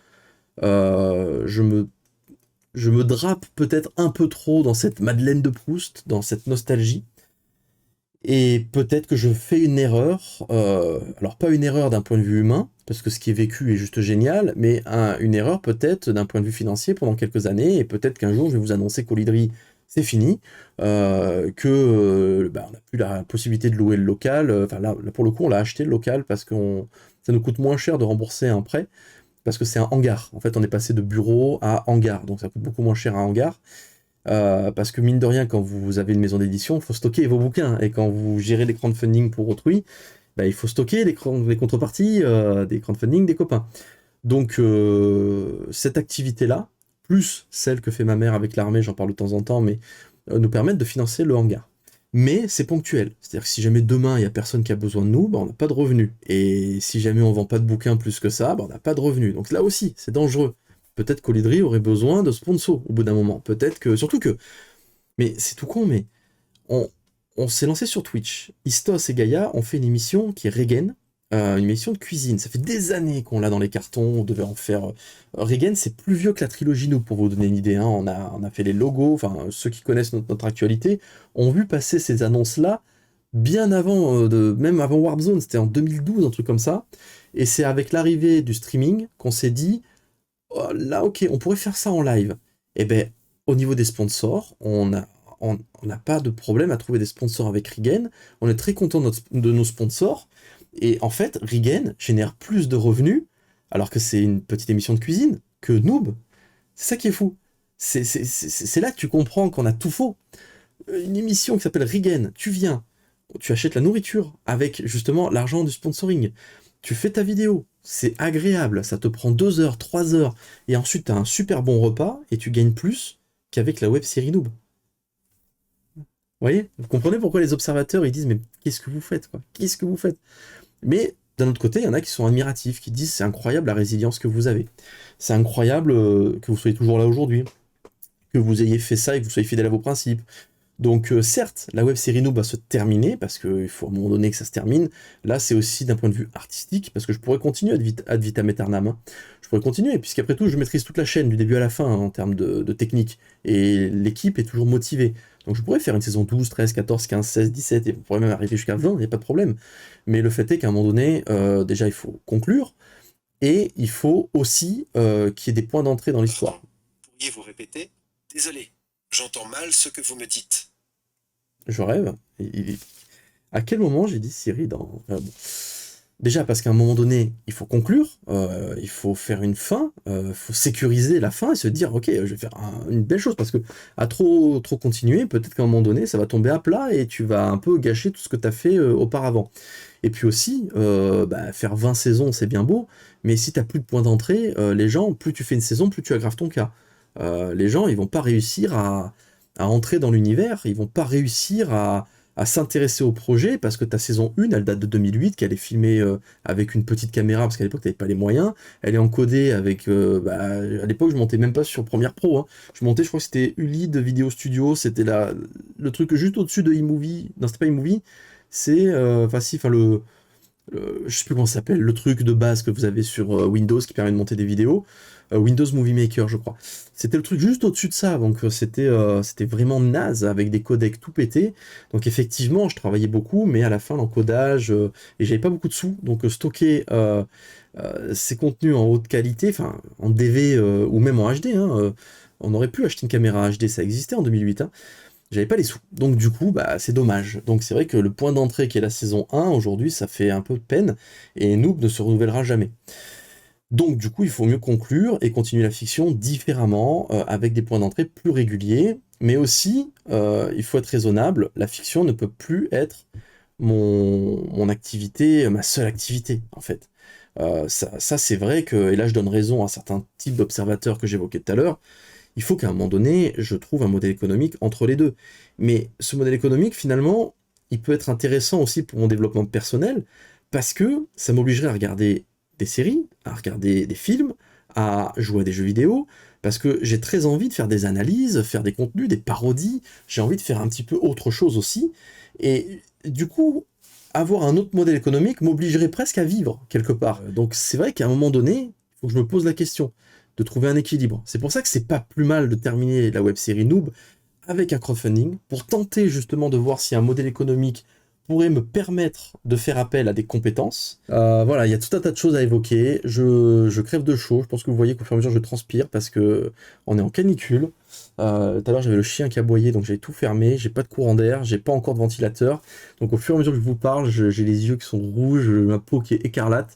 je me drape peut-être un peu trop dans cette Madeleine de Proust, dans cette nostalgie, Et peut-être que je fais une erreur, alors pas une erreur d'un point de vue humain, parce que ce qui est vécu est juste génial, mais une erreur peut-être d'un point de vue financier pendant quelques années, et peut-être qu'un jour je vais vous annoncer qu'Olydri c'est fini, que on n'a plus la possibilité de louer le local, enfin là, pour le coup on l'a acheté le local parce que ça nous coûte moins cher de rembourser un prêt, parce que c'est un hangar. En fait on est passé de bureau à hangar, donc ça coûte beaucoup moins cher un hangar. Parce que mine de rien, quand vous avez une maison d'édition, il faut stocker vos bouquins. Et quand vous gérez des crowdfunding pour autrui, bah, il faut stocker les contreparties des crowdfunding des copains. Donc cette activité-là, plus celle que fait ma mère avec l'armée, j'en parle de temps en temps, mais nous permettent de financer le hangar. Mais c'est ponctuel. C'est-à-dire que si jamais demain il n'y a personne qui a besoin de nous, bah, on n'a pas de revenus. Et si jamais on vend pas de bouquins plus que ça, bah, on n'a pas de revenus. Donc là aussi, c'est dangereux. Peut-être qu'Olydri aurait besoin de sponsors au bout d'un moment. Peut-être que. Surtout que. Mais c'est tout con, mais on, on s'est lancé sur Twitch. Istos et Gaïa ont fait une émission qui est Regen, une émission de cuisine. Ça fait des années qu'on l'a dans les cartons, on devait en faire. Regen, c'est plus vieux que la trilogie, nous, pour vous donner une idée. Hein. On a fait les logos, enfin, ceux qui connaissent notre actualité ont vu passer ces annonces-là bien avant, même avant Warp Zone, c'était en 2012, un truc comme ça. Et c'est avec l'arrivée du streaming qu'on s'est dit, oh, là, ok, on pourrait faire ça en live. Et ben, au niveau des sponsors, on n'a pas de problème à trouver des sponsors avec Rigen. On est très content de nos sponsors. Et en fait, Rigen génère plus de revenus, alors que c'est une petite émission de cuisine, que Noob. C'est ça qui est fou. C'est là que tu comprends qu'on a tout faux. Une émission qui s'appelle Rigen, tu viens, tu achètes la nourriture avec justement l'argent du sponsoring. Tu fais ta vidéo, c'est agréable, ça te prend 2 heures, 3 heures, et ensuite tu as un super bon repas et tu gagnes plus qu'avec la web série Noob. Vous voyez? Vous comprenez pourquoi les observateurs ils disent mais qu'est-ce que vous faites quoi? Qu'est-ce que vous faites? Mais d'un autre côté, il y en a qui sont admiratifs, qui disent c'est incroyable la résilience que vous avez. C'est incroyable que vous soyez toujours là aujourd'hui, que vous ayez fait ça et que vous soyez fidèle à vos principes. Donc certes, la web série Noob va se terminer, parce qu'il faut à un moment donné que ça se termine. Là, c'est aussi d'un point de vue artistique, parce que je pourrais continuer ad vitam aeternam. Hein. Je pourrais continuer, puisqu'après tout, je maîtrise toute la chaîne, du début à la fin, hein, en termes de technique. Et l'équipe est toujours motivée. Donc je pourrais faire une saison 12, 13, 14, 15, 16, 17, et on pourrait même arriver jusqu'à 20, il n'y a pas de problème. Mais le fait est qu'à un moment donné, déjà, il faut conclure, et il faut aussi qu'il y ait des points d'entrée dans l'histoire. Pourriez-vous répéter? Désolé, j'entends mal ce que vous me dites. Je rêve. À quel moment j'ai dit Siri dans... bon. Déjà parce qu'à un moment donné, il faut conclure, il faut faire une fin, il faut sécuriser la fin et se dire ok, je vais faire une belle chose parce que à trop continuer, peut-être qu'à un moment donné, ça va tomber à plat et tu vas un peu gâcher tout ce que tu as fait auparavant. Et puis aussi, faire 20 saisons, c'est bien beau, mais si tu n'as plus de point d'entrée, les gens, plus tu fais une saison, plus tu aggraves ton cas. Les gens, ils vont pas réussir à entrer dans l'univers, ils vont pas réussir à s'intéresser au projet parce que ta saison 1, elle date de 2008, qu'elle est filmée avec une petite caméra parce qu'à l'époque, tu n'avais pas les moyens. Elle est encodée avec... à l'époque, je montais même pas sur Premiere Pro. Hein. Je montais, je crois que c'était Ulid Video Studio, c'était le truc juste au-dessus de iMovie. Non, c'était pas iMovie, c'est... je sais plus comment ça s'appelle, le truc de base que vous avez sur Windows qui permet de monter des vidéos. Windows Movie Maker, je crois. C'était le truc juste au-dessus de ça, donc c'était vraiment naze, avec des codecs tout pétés. Donc effectivement, je travaillais beaucoup, mais à la fin, l'encodage, et j'avais pas beaucoup de sous, donc stocker ces contenus en haute qualité, enfin en DV ou même en HD, hein, on aurait pu acheter une caméra HD, ça existait en 2008, hein, j'avais pas les sous. Donc du coup, c'est dommage. Donc c'est vrai que le point d'entrée qui est la saison 1, aujourd'hui, ça fait un peu de peine, et Noob ne se renouvellera jamais. Donc du coup, il faut mieux conclure et continuer la fiction différemment, avec des points d'entrée plus réguliers, mais aussi, il faut être raisonnable, la fiction ne peut plus être mon activité, ma seule activité, en fait. Ça c'est vrai que, et là je donne raison à certains types d'observateurs que j'évoquais tout à l'heure, il faut qu'à un moment donné, je trouve un modèle économique entre les deux. Mais ce modèle économique, finalement, il peut être intéressant aussi pour mon développement personnel, parce que ça m'obligerait à regarder des séries, à regarder des films, à jouer à des jeux vidéo, parce que j'ai très envie de faire des analyses, faire des contenus, des parodies, j'ai envie de faire un petit peu autre chose aussi, et du coup, avoir un autre modèle économique m'obligerait presque à vivre quelque part. Donc c'est vrai qu'à un moment donné, il faut que je me pose la question de trouver un équilibre. C'est pour ça que c'est pas plus mal de terminer la web série Noob avec un crowdfunding pour tenter justement de voir si un modèle économique pourrait me permettre de faire appel à des compétences. Voilà, il y a tout un tas de choses à évoquer. Je crève de chaud. Je pense que vous voyez qu'au fur et à mesure, je transpire parce que on est en canicule. Tout à l'heure, j'avais le chien qui aboyait, donc j'avais tout fermé. J'ai pas de courant d'air, j'ai pas encore de ventilateur. Donc au fur et à mesure que je vous parle, j'ai les yeux qui sont rouges, ma peau qui est écarlate.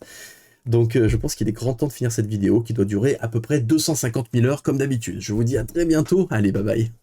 Donc je pense qu'il est grand temps de finir cette vidéo qui doit durer à peu près 250 000 heures comme d'habitude. Je vous dis à très bientôt. Allez, bye bye.